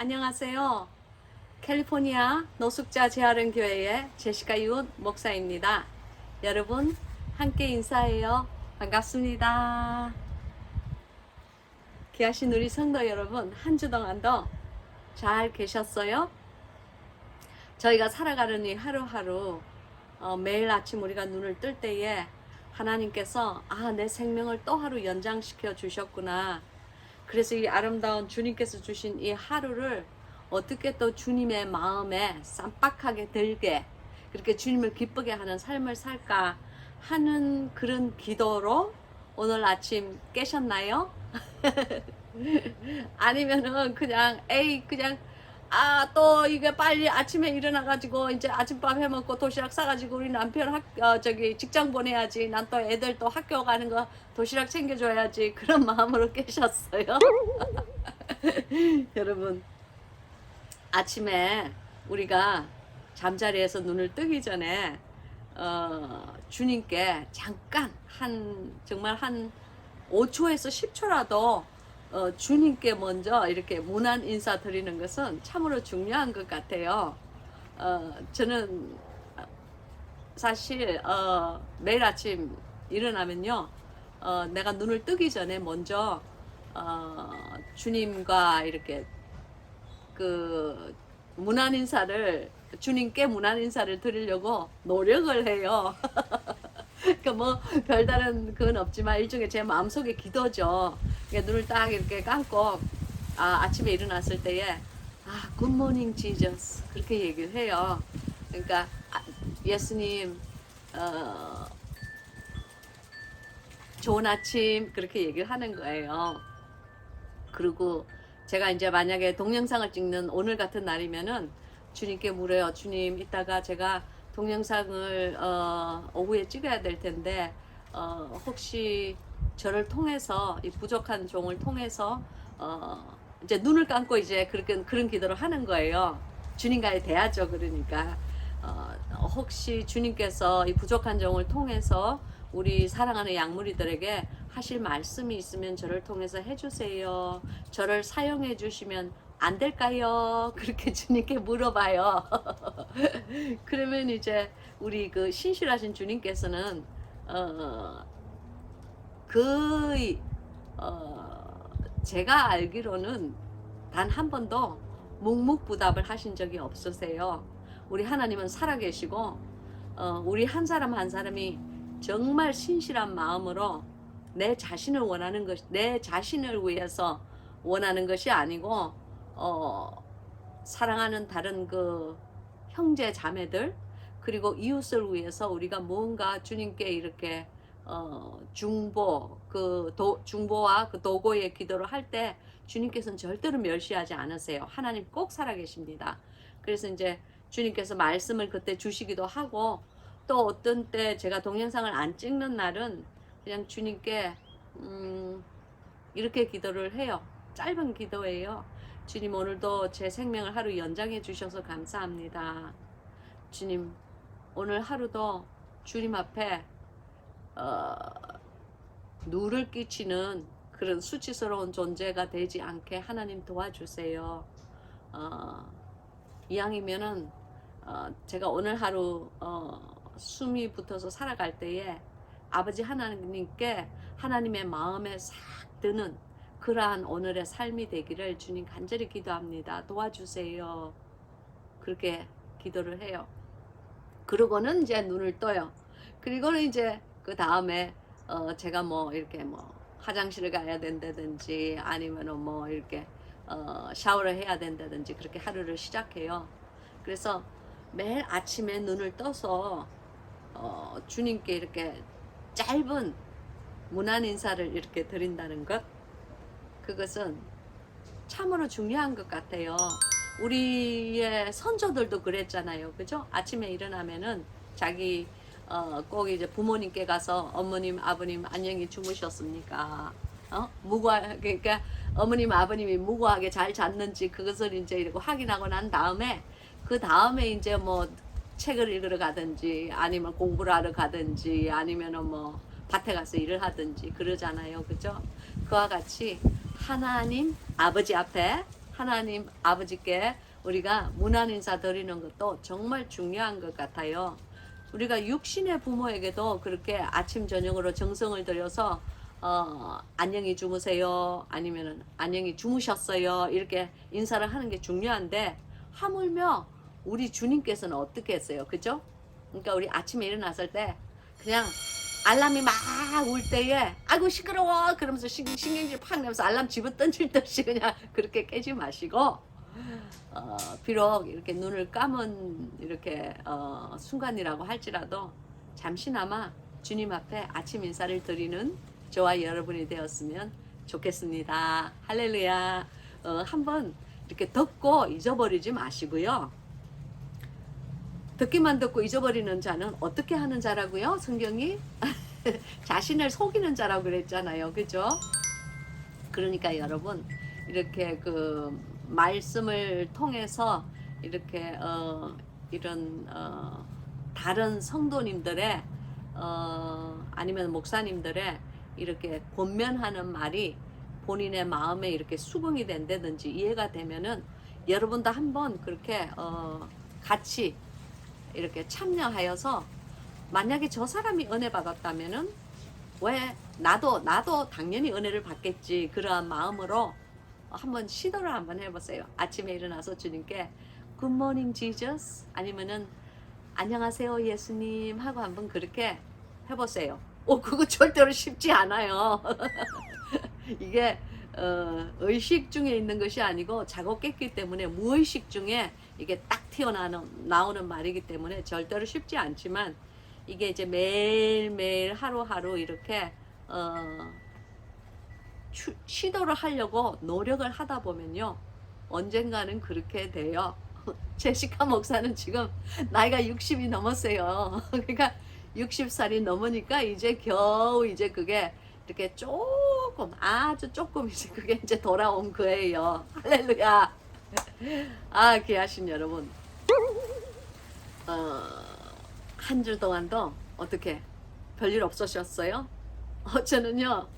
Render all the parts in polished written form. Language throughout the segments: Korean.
안녕하세요. 캘리포니아 노숙자 재활은 교회의 제시카 윤 목사입니다. 여러분 함께 인사해요. 반갑습니다. 귀하신 우리 성도 여러분, 한 주 동안도 잘 계셨어요? 저희가 살아가는 이 하루하루 매일 아침 우리가 눈을 뜰 때에 하나님께서 내 생명을 또 하루 연장시켜 주셨구나. 그래서 이 아름다운 주님께서 주신 이 하루를 어떻게 또 주님의 마음에 쌈박하게 들게, 그렇게 주님을 기쁘게 하는 삶을 살까 하는 그런 기도로 오늘 아침 깨셨나요? 아니면은 그냥 또 이게 빨리 아침에 일어나가지고 이제 아침밥 해먹고 도시락 싸가지고 우리 남편 직장 보내야지. 난 또 애들 또 학교 가는 거 도시락 챙겨줘야지. 그런 마음으로 깨셨어요. 여러분, 아침에 우리가 잠자리에서 눈을 뜨기 전에 주님께 잠깐 정말 한 5초에서 10초라도 주님께 먼저 이렇게 문안 인사 드리는 것은 참으로 중요한 것 같아요. 저는 사실 매일 아침 일어나면요, 내가 눈을 뜨기 전에 먼저 주님과 이렇게 그 문안 인사를, 주님께 문안 인사를 드리려고 노력을 해요. 그러니까 뭐 별다른 그건 없지만 일종의 제 마음속의 기도죠. 그러니까 눈을 딱 이렇게 감고 아침에 일어났을 때에 굿모닝 지저스 그렇게 얘기를 해요. 그러니까 예수님 좋은 아침 그렇게 얘기를 하는 거예요. 그리고 제가 이제 만약에 동영상을 찍는 오늘 같은 날이면은 주님께 물어요. 주님, 이따가 제가 동영상을 오후에 찍어야 될 텐데 혹시 저를 통해서, 이 부족한 종을 통해서 이제 눈을 감고 이제 그런 기도를 하는 거예요. 주님과의 대화죠. 그러니까 혹시 주님께서 이 부족한 종을 통해서 우리 사랑하는 양무리들에게 하실 말씀이 있으면 저를 통해서 해주세요. 저를 사용해 주시면 안 될까요? 그렇게 주님께 물어봐요. 그러면 이제 우리 그 신실하신 주님께서는 거의 제가 알기로는 단 한 번도 묵묵부답을 하신 적이 없으세요. 우리 하나님은 살아계시고 우리 한 사람 한 사람이 정말 신실한 마음으로 내 자신을 위해서 원하는 것이 아니고 사랑하는 다른 그 형제 자매들 그리고 이웃을 위해서 우리가 뭔가 주님께 이렇게 중보와 그 도고의 기도를 할 때 주님께서는 절대로 멸시하지 않으세요. 하나님 꼭 살아계십니다. 그래서 이제 주님께서 말씀을 그때 주시기도 하고, 또 어떤 때 제가 동영상을 안 찍는 날은 그냥 주님께 이렇게 기도를 해요. 짧은 기도예요. 주님, 오늘도 제 생명을 하루 연장해 주셔서 감사합니다. 주님, 오늘 하루도 주님 앞에 누를 끼치는 그런 수치스러운 존재가 되지 않게 하나님 도와주세요. 이왕이면은 제가 오늘 하루 숨이 붙어서 살아갈 때에 아버지 하나님께 하나님의 마음에 싹 드는 그러한 오늘의 삶이 되기를 주님 간절히 기도합니다. 도와주세요. 그렇게 기도를 해요. 그러고는 이제 눈을 떠요. 그리고는 이제 그 다음에 제가 뭐 이렇게 뭐 화장실을 가야 된다든지 아니면은 뭐 이렇게 샤워를 해야 된다든지 그렇게 하루를 시작해요. 그래서 매일 아침에 눈을 떠서 주님께 이렇게 짧은 문안 인사를 이렇게 드린다는 것, 그것은 참으로 중요한 것 같아요. 우리의 선조들도 그랬잖아요. 그죠? 아침에 일어나면은 자기 꼭 이제 부모님께 가서 어머님, 아버님 안녕히 주무셨습니까? 그러니까 어머님, 아버님이 무고하게 잘 잤는지 그것을 이제 이러고 확인하고 난 다음에 그 다음에 이제 뭐 책을 읽으러 가든지 아니면 공부를 하러 가든지 아니면은 뭐 밭에 가서 일을 하든지 그러잖아요. 그죠? 그와 같이 하나님 아버지 앞에 하나님 아버지께 우리가 문안 인사 드리는 것도 정말 중요한 것 같아요. 우리가 육신의 부모에게도 그렇게 아침 저녁으로 정성을 들여서 안녕히 주무세요 아니면은 안녕히 주무셨어요 이렇게 인사를 하는 게 중요한데, 하물며 우리 주님께서는 어떻게 했어요, 그죠? 그러니까 우리 아침에 일어났을 때 그냥 알람이 막 울 때에 아이고 시끄러워 그러면서 신경질 팍 내면서 알람 집어 던질 듯이 그냥 그렇게 깨지 마시고, 비록 이렇게 눈을 감은 이렇게 순간이라고 할지라도 잠시나마 주님 앞에 아침 인사를 드리는 저와 여러분이 되었으면 좋겠습니다. 할렐루야. 한번 이렇게 듣고 잊어버리지 마시고요. 듣기만 듣고 잊어버리는 자는 어떻게 하는 자라고요? 성경이 자신을 속이는 자라고 그랬잖아요. 그죠? 그러니까 여러분 이렇게 그 말씀을 통해서 이렇게 이런 다른 성도님들의 아니면 목사님들의 이렇게 권면하는 말이 본인의 마음에 이렇게 수긍이 된다든지 이해가 되면은 여러분도 한번 그렇게 같이 이렇게 참여하여서, 만약에 저 사람이 은혜 받았다면은 왜 나도 당연히 은혜를 받겠지, 그러한 마음으로 한번 시도를 한번 해보세요. 아침에 일어나서 주님께 Good morning Jesus 아니면은 안녕하세요 예수님 하고 한번 그렇게 해보세요. 그거 절대로 쉽지 않아요. 이게 의식 중에 있는 것이 아니고 자고 깼기 때문에 무의식 중에 이게 딱 나오는 말이기 때문에 절대로 쉽지 않지만, 이게 이제 매일매일 하루하루 이렇게 시도를 하려고 노력을 하다 보면요 언젠가는 그렇게 돼요. 제시카 목사는 지금 나이가 60이 넘었어요. 그러니까 60살이 넘으니까 이제 겨우 이제 그게 이렇게 조금 아주 조금 이제 그게 이제 돌아온 거예요. 할렐루야. 귀하신 여러분, 한 주 동안도 어떻게 별일 없으셨어요? 저는요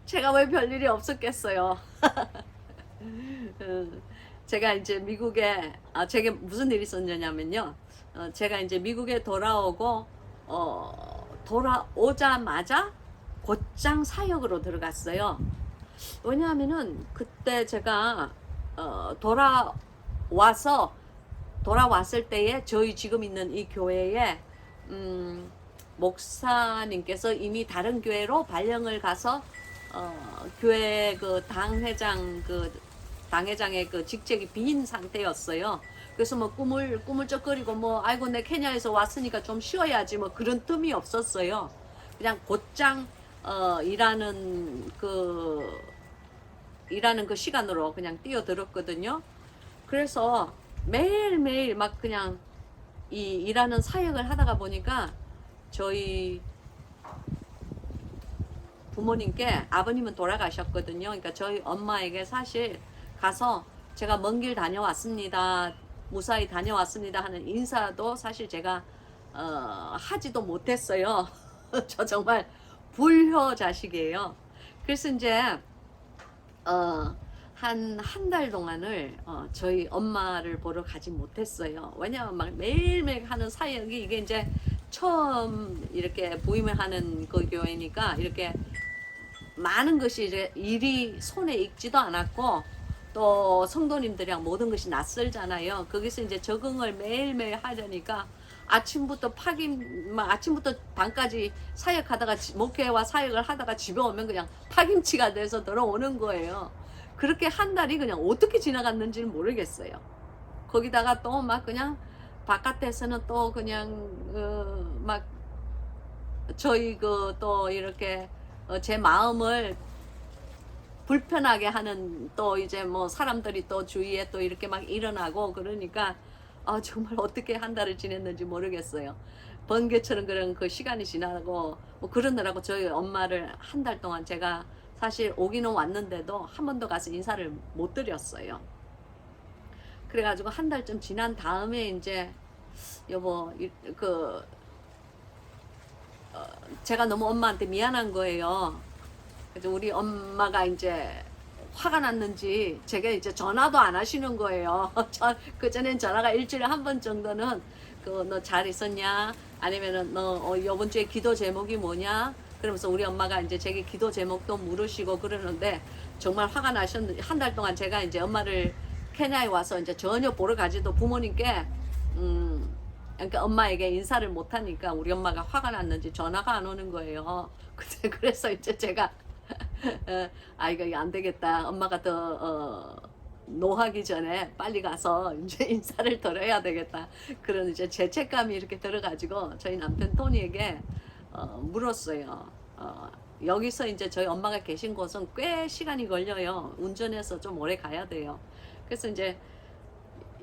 제가 왜 별일이 없었겠어요. 제가 이제 미국에 제게 무슨 일이 있었냐면요, 제가 이제 미국에 돌아오고 돌아오자마자 곧장 사역으로 들어갔어요. 왜냐하면은 그때 제가 돌아왔을 때에 저희 지금 있는 이 교회에 목사님께서 이미 다른 교회로 발령을 가서 교회 그 당회장의 그 직책이 빈 상태였어요. 그래서 뭐 꾸물쩍거리고 뭐 아이고 내 케냐에서 왔으니까 좀 쉬어야지 뭐 그런 틈이 없었어요. 그냥 곧장 일하는 그 시간으로 그냥 뛰어들었거든요. 그래서 매일매일 막 그냥 이 일하는 사역을 하다가 보니까 저희 부모님께, 아버님은 돌아가셨거든요. 그러니까 저희 엄마에게 사실 가서 제가 먼 길 다녀왔습니다, 무사히 다녀왔습니다 하는 인사도 사실 제가 하지도 못했어요. 저 정말 불효 자식이에요. 그래서 이제 한 달 동안을 저희 엄마를 보러 가지 못했어요. 왜냐하면 막 매일매일 하는 사역이 이게 이제 처음 이렇게 부임을 하는 그 교회니까 이렇게 많은 것이 이제 일이 손에 익지도 않았고 또 성도님들이랑 모든 것이 낯설잖아요. 거기서 이제 적응을 매일매일 하려니까 아침부터 밤까지 사역하다가 목회와 사역을 하다가 집에 오면 그냥 파김치가 돼서 들어오는 거예요. 그렇게 한 달이 그냥 어떻게 지나갔는지는 모르겠어요. 거기다가 또 막 그냥 바깥에서는 또 그냥 막 저희 또 이렇게 제 마음을 불편하게 하는 또 이제 뭐 사람들이 또 주위에 또 이렇게 막 일어나고 그러니까 정말 어떻게 한 달을 지냈는지 모르겠어요. 번개처럼 그런 그 시간이 지나고 뭐 그러느라고 저희 엄마를 한 달 동안 제가 사실 오기는 왔는데도 한 번도 가서 인사를 못 드렸어요. 그래가지고 한 달쯤 지난 다음에 이제 여보 제가 너무 엄마한테 미안한 거예요. 그래서 우리 엄마가 이제 화가 났는지 제가 이제 전화도 안 하시는 거예요. 그전엔 전화가 일주일에 한 번 정도는 너 잘 있었냐? 아니면은 너 이번 주에 기도 제목이 뭐냐? 그러면서 우리 엄마가 이제 제게 기도 제목도 물으시고 그러는데 정말 화가 나셨는데 한 달 동안 제가 이제 엄마를 케냐에 와서 이제 전혀 보러 가지도 부모님께 그러니까 엄마에게 인사를 못 하니까 우리 엄마가 화가 났는지 전화가 안 오는 거예요. 그래서 이제 제가 이거 안 되겠다. 엄마가 더 노하기 전에 빨리 가서 이제 인사를 드려야 되겠다. 그런 이제 죄책감이 이렇게 들어가지고 저희 남편 토니에게 물었어요. 여기서 이제 저희 엄마가 계신 곳은 꽤 시간이 걸려요. 운전해서 좀 오래 가야 돼요. 그래서 이제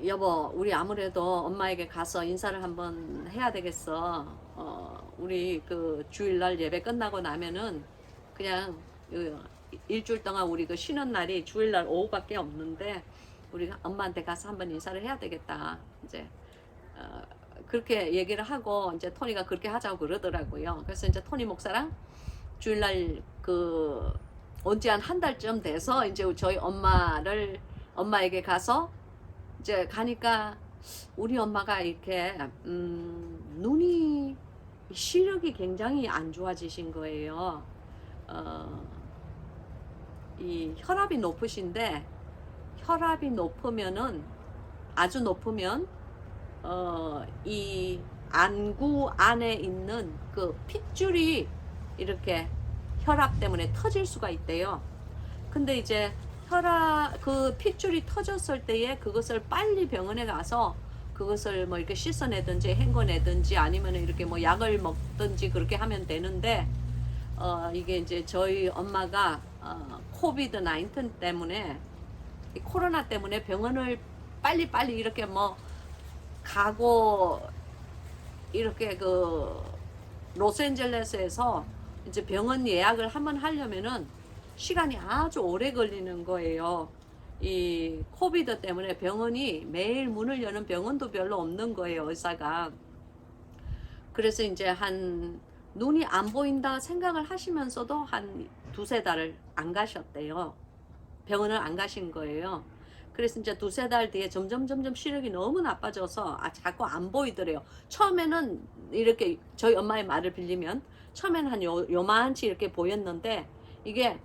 여보, 우리 아무래도 엄마에게 가서 인사를 한번 해야 되겠어. 우리 그 주일날 예배 끝나고 나면은 그냥 일주일 동안 우리 그 쉬는 날이 주일날 오후밖에 없는데 우리 엄마한테 가서 한번 인사를 해야 되겠다. 이제 그렇게 얘기를 하고 이제 토니가 그렇게 하자고 그러더라고요. 그래서 이제 토니 목사랑 주일날 언제 한 달쯤 돼서 이제 저희 엄마에게 가서 이제 가니까 우리 엄마가 이렇게 눈이 시력이 굉장히 안 좋아지신 거예요. 이 혈압이 높으신데 혈압이 높으면은 아주 높으면 이 안구 안에 있는 그 핏줄이 이렇게 혈압 때문에 터질 수가 있대요. 근데 이제 그 핏줄이 터졌을 때에 그것을 빨리 병원에 가서 그것을 뭐 이렇게 씻어내든지 헹궈내든지 아니면 이렇게 뭐 약을 먹든지 그렇게 하면 되는데 이게 이제 저희 엄마가 코비드 19 때문에 코로나 때문에 병원을 빨리 이렇게 뭐 가고 이렇게 로스앤젤레스에서 이제 병원 예약을 한번 하려면은 시간이 아주 오래 걸리는 거예요. 이 코비드 때문에 병원이 매일 문을 여는 병원도 별로 없는 거예요, 의사가. 그래서 이제 눈이 안 보인다 생각을 하시면서도 한 두세 달을 안 가셨대요. 병원을 안 가신 거예요. 그래서 이제 두세 달 뒤에 점점 시력이 너무 나빠져서 자꾸 안 보이더래요. 처음에는 이렇게 저희 엄마의 말을 빌리면 처음에는 한 요만치 이렇게 보였는데 이게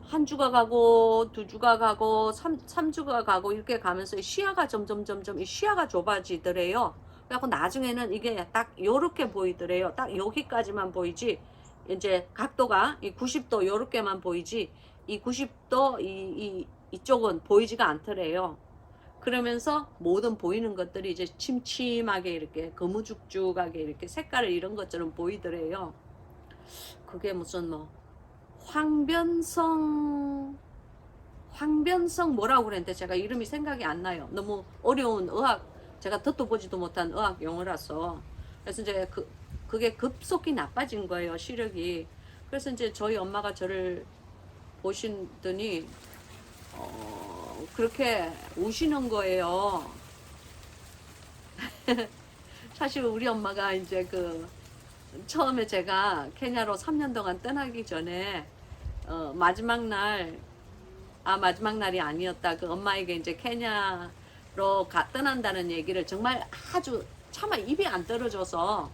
한 주가 가고 두 주가 가고 삼 주가 가고 이렇게 가면서 시야가 점점 이 시야가 좁아지더래요. 그래갖고 나중에는 이게 딱 요렇게 보이더래요. 딱 여기까지만 보이지 이제 각도가 이 90도 요렇게만 보이지 이 90도 이쪽은 보이지가 않더래요. 그러면서 모든 보이는 것들이 이제 침침하게 이렇게 거무죽죽하게 이렇게 색깔을 이런 것처럼 보이더래요. 그게 무슨 뭐 황변성 뭐라고 그랬는데 제가 이름이 생각이 안 나요. 너무 어려운 제가 듣도 보지도 못한 의학 용어라서. 그래서 이제 그게 급속히 나빠진 거예요, 시력이. 그래서 이제 저희 엄마가 저를 보시더니 그렇게 우시는 거예요. 사실 우리 엄마가 이제 처음에 제가 케냐로 3년 동안 떠나기 전에 마지막 날이 아니었다. 엄마에게 이제 케냐로 떠난다는 얘기를 정말 아주 차마 입이 안 떨어져서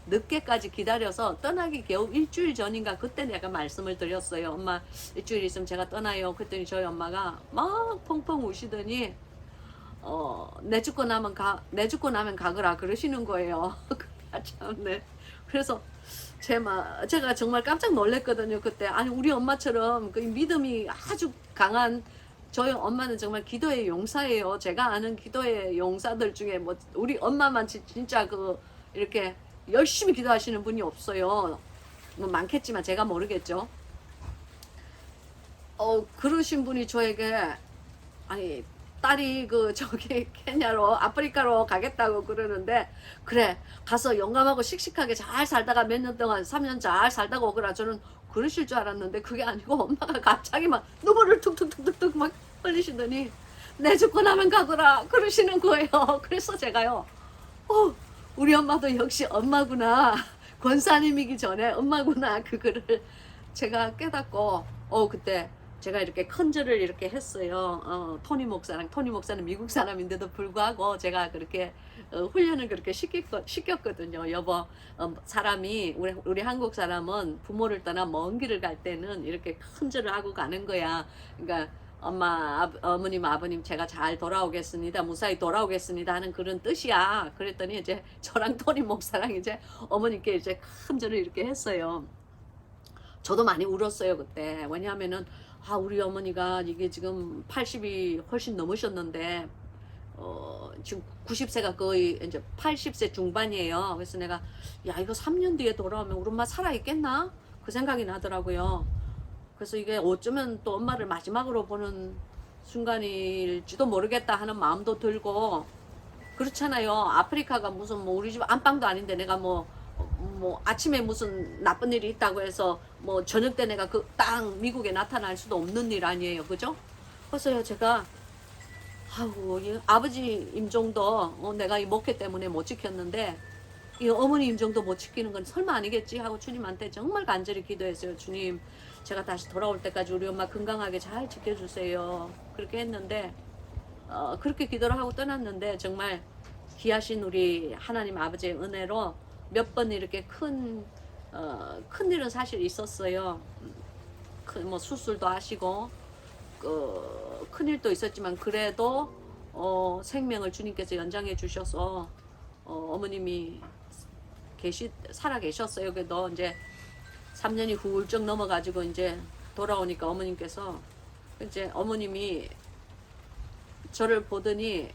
늦게까지 기다려서 떠나기 겨우 일주일 전인가 그때 내가 말씀을 드렸어요. 엄마 일주일 있으면 제가 떠나요. 그랬더니 저희 엄마가 막 펑펑 우시더니 내 죽고 나면 가거라 그러시는 거예요. 참네. 그래서 제가 정말 깜짝 놀랐거든요. 그때 아니 우리 엄마처럼 그 믿음이 아주 강한 저희 엄마는 정말 기도의 용사예요. 제가 아는 기도의 용사들 중에 뭐 우리 엄마만 진짜 이렇게 열심히 기도하시는 분이 없어요. 뭐 많겠지만 제가 모르겠죠. 그러신 분이 저에게 아니 딸이 저기 케냐로 아프리카로 가겠다고 그러는데 그래 가서 영감하고 씩씩하게 잘 살다가 몇 년 동안 3년 잘 살다가 오거라. 저는 그러실 줄 알았는데 그게 아니고 엄마가 갑자기 막 눈물을 툭툭툭툭 막 흘리시더니 내 죽고 나면 가거라 그러시는 거예요. 그래서 제가요 우리 엄마도 역시 엄마구나. 권사님이기 전에 엄마구나. 그거를 제가 깨닫고 그때 제가 이렇게 컨저를 이렇게 했어요. 토니 목사랑, 토니 목사는 미국 사람인데도 불구하고 제가 그렇게 훈련을 그렇게 시켰거든요. 여보, 사람이 우리 한국 사람은 부모를 떠나 먼 길을 갈 때는 이렇게 컨저를 하고 가는 거야. 그러니까 엄마, 어머님, 아버님 제가 잘 돌아오겠습니다. 무사히 돌아오겠습니다 하는 그런 뜻이야. 그랬더니 이제 저랑 토니 목사랑 이제 어머니께 이제 컨저를 이렇게 했어요. 저도 많이 울었어요 그때. 왜냐하면은 우리 어머니가 이게 지금 80이 훨씬 넘으셨는데 지금 90세가 거의 이제 80세 중반이에요. 그래서 내가 야 이거 3년 뒤에 돌아오면 우리 엄마 살아있겠나? 그 생각이 나더라고요. 그래서 이게 어쩌면 또 엄마를 마지막으로 보는 순간일지도 모르겠다 하는 마음도 들고, 그렇잖아요. 아프리카가 무슨 뭐 우리 집 안방도 아닌데 내가 뭐 아침에 무슨 나쁜 일이 있다고 해서 뭐 저녁 때 내가 그 땅 미국에 나타날 수도 없는 일 아니에요. 그죠? 그래서 제가 이 아버지 임종도 내가 이 목회 때문에 못 지켰는데 이 어머니 임종도 못 지키는 건 설마 아니겠지 하고 주님한테 정말 간절히 기도했어요. 주님, 제가 다시 돌아올 때까지 우리 엄마 건강하게 잘 지켜주세요. 그렇게 했는데 그렇게 기도를 하고 떠났는데 정말 귀하신 우리 하나님 아버지의 은혜로 몇 번 이렇게 큰 일은 사실 있었어요. 뭐 수술도 하시고 큰 일도 있었지만 그래도 생명을 주님께서 연장해 주셔서 어머님이 살아 계셨어요. 그래도 이제 3년이 훌쩍 넘어가지고 이제 돌아오니까 어머님께서 이제 어머님이 저를 보더니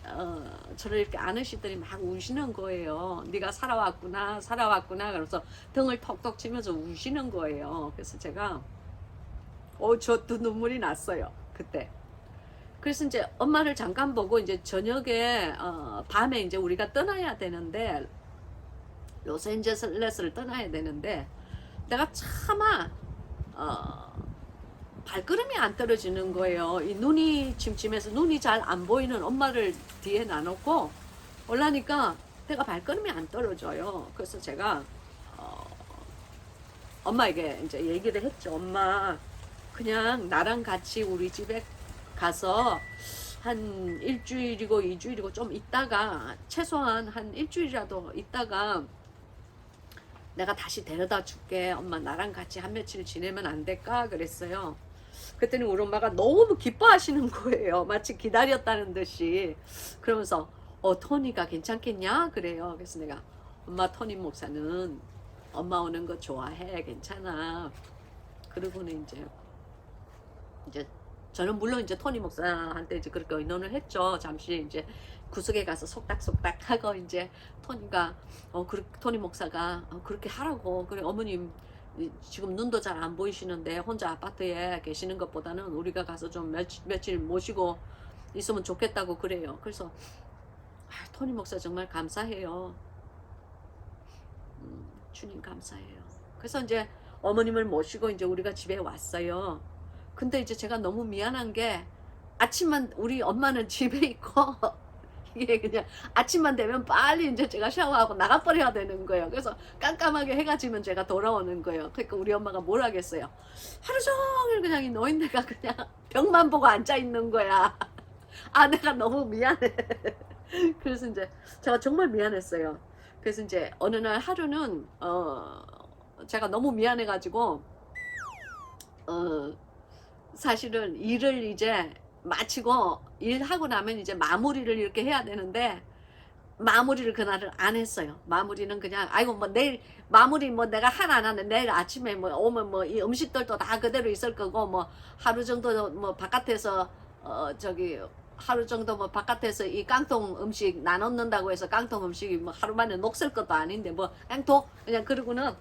저를 이렇게 안으시더니 막 우시는 거예요. 네가 살아왔구나 살아왔구나 그러면서 등을 톡톡 치면서 우시는 거예요. 그래서 제가 저도 눈물이 났어요 그때. 그래서 이제 엄마를 잠깐 보고 이제 저녁에 밤에 이제 우리가 떠나야 되는데 로스앤젤레스를 떠나야 되는데 내가 차마 발걸음이 안 떨어지는 거예요. 이 눈이 침침해서 눈이 잘 안 보이는 엄마를 뒤에 놔놓고 올라니까 내가 발걸음이 안 떨어져요. 그래서 제가 엄마에게 이제 얘기를 했죠. 엄마, 그냥 나랑 같이 우리 집에 가서 한 일주일이고 2주일이고 좀 있다가 최소한 한 일주일이라도 있다가 내가 다시 데려다 줄게. 엄마 나랑 같이 한 며칠 지내면 안 될까? 그랬어요. 그랬더니 우리 엄마가 너무 기뻐하시는 거예요. 마치 기다렸다는 듯이. 그러면서 토니가 괜찮겠냐? 그래요. 그래서 내가 엄마, 토니 목사는 엄마 오는 거 좋아해. 괜찮아. 그러고는 이제 저는 물론 이제 토니 목사한테 이제 그렇게 의논을 했죠. 잠시 이제 구석에 가서 속닥속닥 하고 이제 토니가 토니 목사가 그렇게 하라고. 그래 어머님 지금 눈도 잘 안 보이시는데 혼자 아파트에 계시는 것보다는 우리가 가서 좀 며칠 모시고 있으면 좋겠다고 그래요. 그래서 토니 목사 정말 감사해요. 주님 감사해요. 그래서 이제 어머님을 모시고 이제 우리가 집에 왔어요. 근데 이제 제가 너무 미안한 게 아침만 우리 엄마는 집에 있고 이게 그냥 아침만 되면 빨리 이제 제가 샤워하고 나가버려야 되는 거예요. 그래서 깜깜하게 해가 지면 제가 돌아오는 거예요. 그러니까 우리 엄마가 뭘 하겠어요. 하루 종일 그냥 이 노인네가 그냥 벽만 보고 앉아 있는 거야. 내가 너무 미안해. 그래서 이제 제가 정말 미안했어요. 그래서 이제 어느 날 하루는 제가 너무 미안해가지고 사실은 일을 이제 마치고 일하고 나면 이제 마무리를 이렇게 해야 되는데 마무리를 그날은 안 했어요. 마무리는 그냥 아이고 뭐 내일 마무리 뭐 내가 하나 안 하는데 내일 아침에 뭐 오면 뭐 이 음식들도 다 그대로 있을 거고 뭐 하루 정도 뭐 바깥에서 하루 정도 뭐 바깥에서 이 깡통 음식 나눠놓는다고 해서 깡통 음식이 뭐 하루 만에 녹슬 것도 아닌데 뭐 그냥 그러고는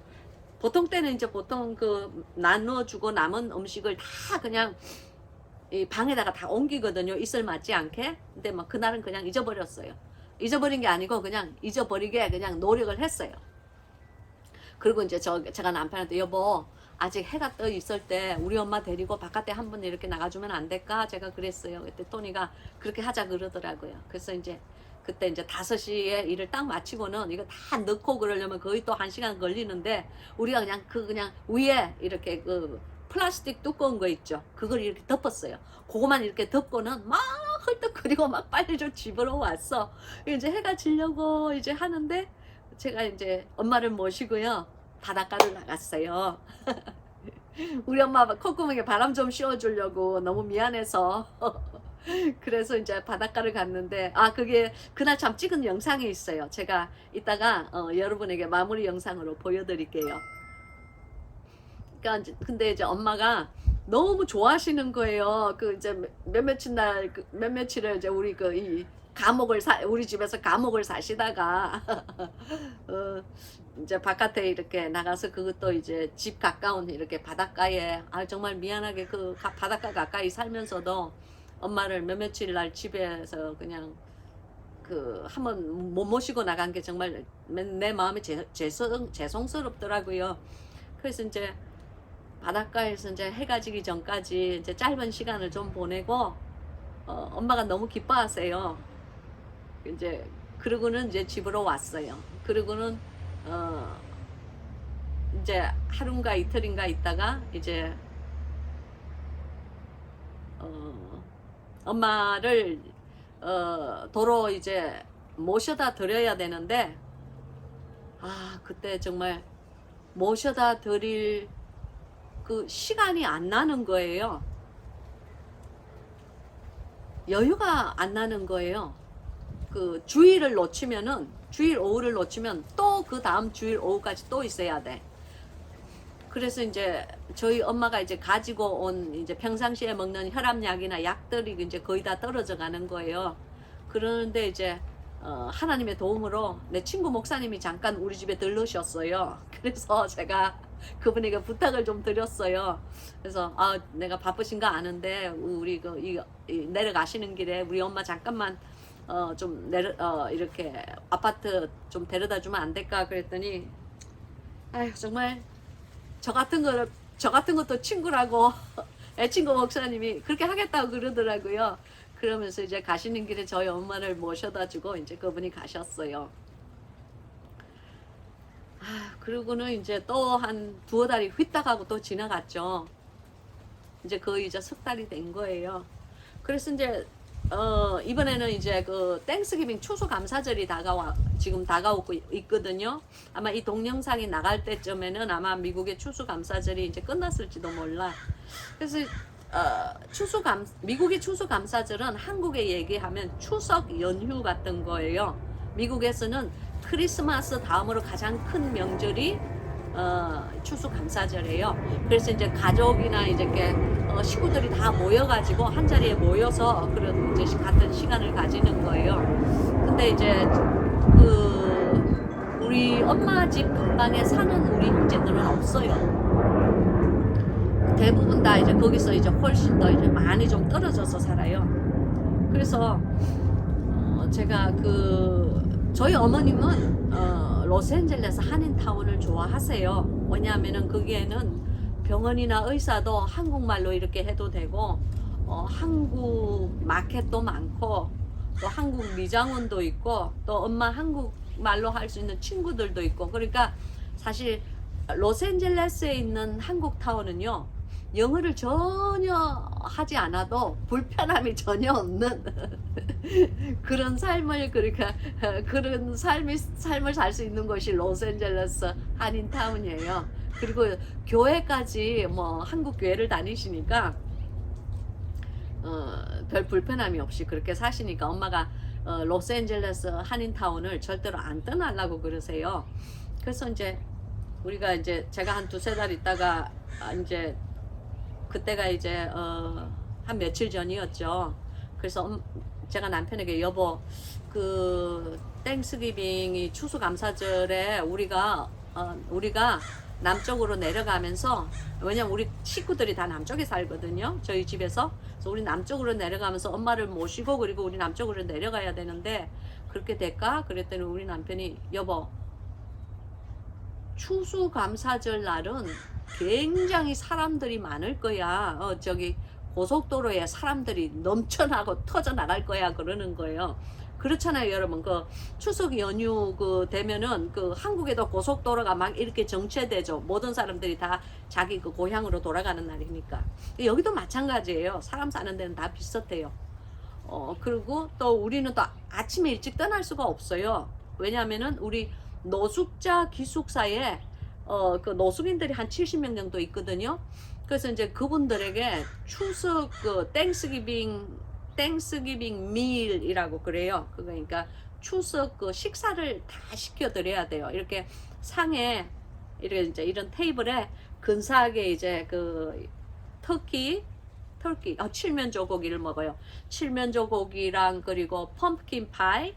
보통 때는 이제 보통 그 나눠주고 남은 음식을 다 그냥 이 방에다가 다 옮기거든요. 이슬 맞지 않게. 근데 막 그날은 그냥 잊어버렸어요. 잊어버린 게 아니고 그냥 잊어버리게 그냥 노력을 했어요. 그리고 이제 제가 남편한테 여보 아직 해가 떠 있을 때 우리 엄마 데리고 바깥에 한번 이렇게 나가주면 안 될까? 제가 그랬어요. 그때 토니가 그렇게 하자 그러더라고요. 그래서 이제 그때 이제 5시에 일을 딱 마치고는 이거 다 넣고 그러려면 거의 또 1시간 걸리는데 우리가 그냥 위에 이렇게 플라스틱 두꺼운 거 있죠. 그걸 이렇게 덮었어요. 그거만 이렇게 덮고는 막 헐떡거리고 막 빨리 좀 집으로 왔어. 이제 해가 지려고 이제 하는데 제가 이제 엄마를 모시고요. 바닷가를 나갔어요. 우리 엄마 콧구멍에 바람 좀 씌워주려고 너무 미안해서. 그래서 이제 바닷가를 갔는데, 그게 그날 참 찍은 영상이 있어요. 제가 이따가 여러분에게 마무리 영상으로 보여드릴게요. 그러니까 근데 이제 엄마가 너무 좋아하시는 거예요. 그 이제 몇 며칠을 이제 우리 이 감옥을 우리 집에서 감옥을 사시다가 이제 바깥에 이렇게 나가서 그것도 이제 집 가까운 이렇게 바닷가에 정말 미안하게 그 바닷가 가까이 살면서도 엄마를 며칠 날 집에서 그냥 한번 못 모시고 나간 게 정말 내 마음이 죄송스럽더라고요. 그래서 이제 바닷가에서 이제 해가 지기 전까지 이제 짧은 시간을 좀 보내고 엄마가 너무 기뻐하세요. 이제 그러고는 이제 집으로 왔어요. 그러고는 이제 하루인가 이틀인가 있다가 이제 엄마를 도로 이제 모셔다 드려야 되는데 그때 정말 모셔다 드릴 그 시간이 안 나는 거예요. 여유가 안 나는 거예요. 그 주일을 놓치면은 주일 오후를 놓치면 또 그 다음 주일 오후까지 또 있어야 돼. 그래서 이제 저희 엄마가 이제 가지고 온 이제 평상시에 먹는 혈압약이나 약들이 이제 거의 다 떨어져 가는 거예요. 그러는데 이제 하나님의 도움으로 내 친구 목사님이 잠깐 우리 집에 들르셨어요. 그래서 제가 그분에게 부탁을 좀 드렸어요. 그래서 내가 바쁘신가 아는데 우리 내려가시는 길에 우리 엄마 잠깐만 좀 이렇게 아파트 좀 데려다 주면 안 될까 그랬더니 정말 저 같은 것도 친구라고 친구 목사님이 그렇게 하겠다고 그러더라고요. 그러면서 이제 가시는 길에 저희 엄마를 모셔다 주고 이제 그분이 가셨어요. 그러고는 이제 또 한 두어 달이 휘딱 하고 또 지나갔죠. 이제 거의 이제 석 달이 된 거예요. 그래서 이제 이번에는 이제 그 땡스기빙 추수감사절이 지금 다가오고 있거든요. 아마 이 동영상이 나갈 때쯤에는 아마 미국의 추수감사절이 이제 끝났을지도 몰라. 그래서 미국의 추수감사절은 한국에 얘기하면 추석 연휴 같은 거예요. 미국에서는 크리스마스 다음으로 가장 큰 명절이 추수감사절이에요. 그래서 이제 가족이나 이제 식구들이 다 모여가지고 한 자리에 모여서 그런 이제 같은 시간을 가지는 거예요. 근데 이제 우리 엄마 집 근방에 사는 우리 형제들은 없어요. 대부분 다 이제 거기서 이제 훨씬 더 이제 많이 좀 떨어져서 살아요. 그래서 제가 저희 어머님은 로스앤젤레스 한인타운을 좋아하세요. 왜냐하면은 거기에는 병원이나 의사도 한국말로 이렇게 해도 되고 한국 마켓도 많고 또 한국 미장원도 있고 또 엄마 한국말로 할 수 있는 친구들도 있고 그러니까 사실 로스앤젤레스에 있는 한국타운은요 영어를 전혀 하지 않아도 불편함이 전혀 없는 그런 삶을 그런 삶을 살 수 있는 곳이 로스앤젤레스 한인타운이에요. 그리고 교회까지 뭐 한국 교회를 다니시니까 별 불편함이 없이 그렇게 사시니까 엄마가 로스앤젤레스 한인타운을 절대로 안 떠나려고 그러세요. 그래서 이제 우리가 이제 제가 한 두세 달 있다가 이제 그때가 이제 한 며칠 전이었죠. 그래서 제가 남편에게 여보 땡스기빙이 추수감사절에 우리가 남쪽으로 내려가면서 왜냐면 우리 식구들이 다 남쪽에 살거든요. 저희 집에서. 그래서 우리 남쪽으로 내려가면서 엄마를 모시고 그리고 우리 남쪽으로 내려가야 되는데 그렇게 될까? 그랬더니 우리 남편이 여보 추수감사절 날은 굉장히 사람들이 많을 거야. 고속도로에 사람들이 넘쳐나고 터져 나갈 거야 그러는 거예요. 그렇잖아요, 여러분. 그 추석 연휴 그 되면은 그 한국에도 고속도로가 막 이렇게 정체되죠. 모든 사람들이 다 자기 그 고향으로 돌아가는 날이니까. 여기도 마찬가지예요. 사람 사는 데는 다 비슷해요. 그리고 또 우리는 또 아침에 일찍 떠날 수가 없어요. 왜냐하면은 우리 노숙자 기숙사에 그 노숙인들이 한 70명 정도 있거든요. 그래서 이제 그분들에게 추석 그 땡스기빙 밀이라고 그래요. 그러니까 추석 그 식사를 다 시켜드려야 돼요. 이렇게 상에 이렇게 이제 이런 테이블에 근사하게 이제 그 터키 칠면조고기를 먹어요. 칠면조고기랑 그리고 펌프킨 파이,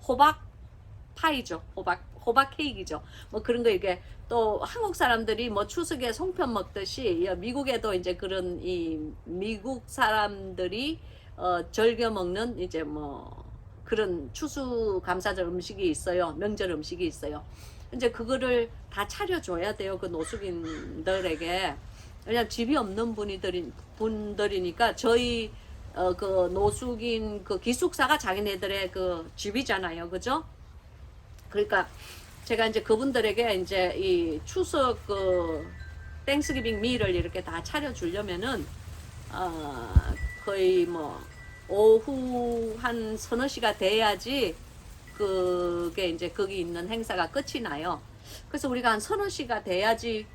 호박 파이죠. 호박 케이크죠. 뭐 그런 거 이게 또 한국 사람들이 뭐 추석에 송편 먹듯이 미국에도 이제 그런 이 미국 사람들이 즐겨 먹는 이제 뭐 그런 추수감사절 음식이 있어요. 명절 음식이 있어요. 이제 그거를 다 차려줘야 돼요. 그 노숙인들에게. 왜냐면 집이 없는 분들이니까 저희 그 노숙인 그 기숙사가 자기네들의 그 집이잖아요. 그죠? 그러니까 제가 이제 그분들에게 이제 이 추석 그 땡스기빙 밀을 이렇게 다 차려주려면은 거의 뭐 오후 한 서너 시가 돼야지 그게 이제 거기 있는 행사가 끝이 나요. 그래서 우리가 한 서너 시가 돼야지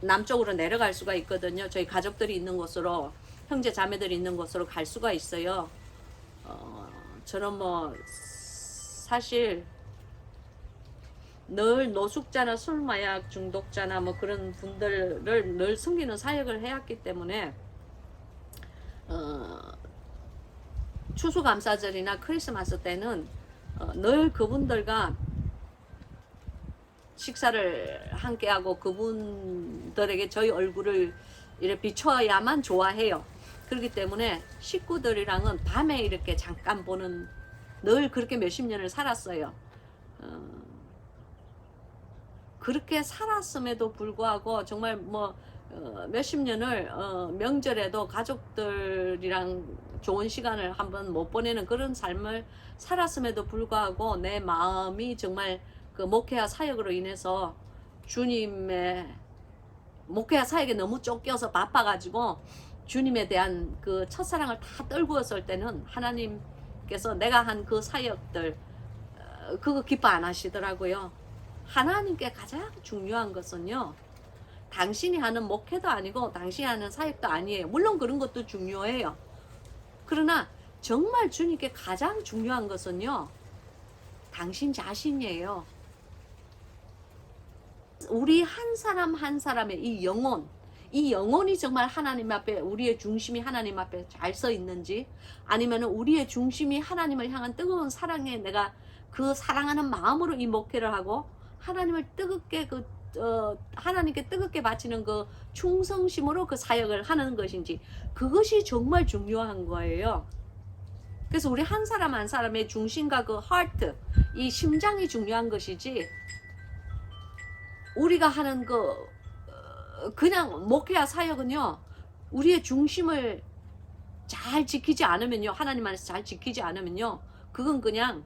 남쪽으로 내려갈 수가 있거든요. 저희 가족들이 있는 곳으로, 형제 자매들이 있는 곳으로 갈 수가 있어요. 저는 뭐 사실 늘 노숙자나 술 마약 중독자나 뭐 그런 분들을 늘 섬기는 사역을 해왔기 때문에 추수감사절이나 크리스마스 때는 늘 그분들과 식사를 함께하고 그분들에게 저희 얼굴을 이렇게 비춰야만 좋아해요. 그렇기 때문에 식구들이랑은 밤에 이렇게 잠깐 보는, 늘 그렇게 몇십 년을 살았어요. 그렇게 살았음에도 불구하고 정말 뭐 몇십 년을 명절에도 가족들이랑 좋은 시간을 한번 못 보내는 그런 삶을 살았음에도 불구하고 내 마음이 정말 그 목회와 사역으로 인해서 주님의 목회와 사역에 너무 쫓겨서 바빠가지고 주님에 대한 그 첫사랑을 다 떨구었을 때는 하나님께서 내가 한 그 사역들 그거 기뻐 안 하시더라고요. 하나님께 가장 중요한 것은요, 당신이 하는 목회도 아니고 당신이 하는 사역도 아니에요. 물론 그런 것도 중요해요. 그러나 정말 주님께 가장 중요한 것은요, 당신 자신이에요. 우리 한 사람 한 사람의 이 영혼이 정말 하나님 앞에, 우리의 중심이 하나님 앞에 잘 서 있는지, 아니면 우리의 중심이 하나님을 향한 뜨거운 사랑에 내가 그 사랑하는 마음으로 이 목회를 하고 하나님을 뜨겁게 하나님께 뜨겁게 바치는 그 충성심으로 그 사역을 하는 것인지, 그것이 정말 중요한 거예요. 그래서 우리 한 사람 한 사람의 중심과 그 하트, 이 심장이 중요한 것이지, 우리가 하는 그냥 목회와 사역은요, 우리의 중심을 잘 지키지 않으면요, 하나님 안에서 잘 지키지 않으면요, 그건 그냥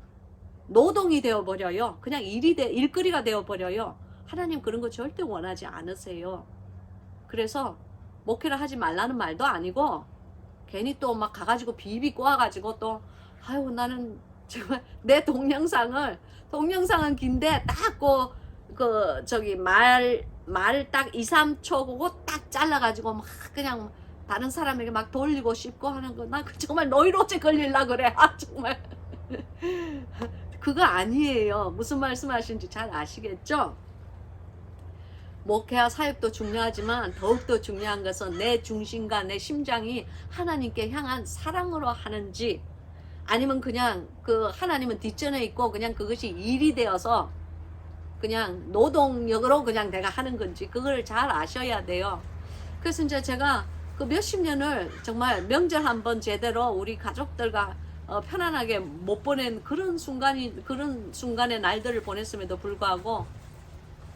노동이 되어버려요. 그냥 일거리가 되어버려요. 하나님 그런 거 절대 원하지 않으세요. 그래서 목회를 하지 말라는 말도 아니고, 괜히 또 막 가가지고 비비 꼬아가지고 또 아유 나는 정말 내 동영상은 긴데 딱 저기 말 딱 2, 3초 그거 딱 잘라가지고 막 그냥 다른 사람에게 막 돌리고 싶고 하는 거, 나 정말 노이로제 걸릴라 그래. 정말 그거 아니에요. 무슨 말씀하시는지 잘 아시겠죠? 목회와 사역도 중요하지만 더욱더 중요한 것은 내 중심과 내 심장이 하나님께 향한 사랑으로 하는지, 아니면 그냥 그 하나님은 뒷전에 있고 그냥 그것이 일이 되어서 그냥 노동력으로 그냥 내가 하는 건지, 그걸 잘 아셔야 돼요. 그래서 이제 제가 그 몇십 년을 정말 명절 한번 제대로 우리 가족들과 편안하게 못 보낸 그런 순간의 날들을 보냈음에도 불구하고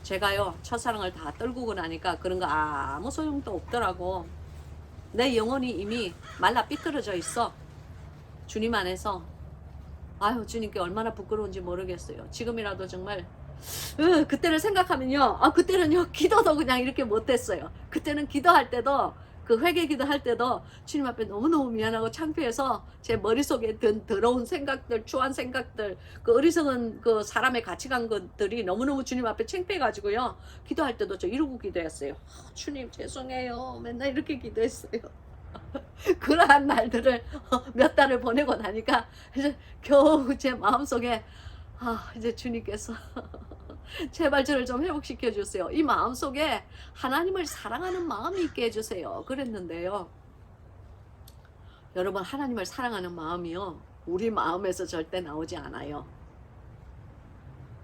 제가요, 첫사랑을 다 떨구고 나니까 그런 거 아무 소용도 없더라고. 내 영혼이 이미 말라 삐뚤어져 있어. 주님 안에서 아유 주님께 얼마나 부끄러운지 모르겠어요. 지금이라도 정말 그때를 생각하면요, 그때는요 기도도 그냥 이렇게 못했어요. 그때는 기도할 때도, 그 회개 기도할 때도 주님 앞에 너무너무 미안하고 창피해서 제 머릿속에 든 더러운 생각들, 추한 생각들, 그 어리석은 그 사람의 가치관 것들이 너무너무 주님 앞에 창피해가지고요, 기도할 때도 저 이러고 기도했어요. 주님 죄송해요. 맨날 이렇게 기도했어요. 그러한 날들을 몇 달을 보내고 나니까 이제 겨우 제 마음속에 이제 주님께서 제발 저를 좀 회복시켜 주세요. 이 마음속에 하나님을 사랑하는 마음이 있게 해주세요. 그랬는데요. 여러분, 하나님을 사랑하는 마음이요, 우리 마음에서 절대 나오지 않아요.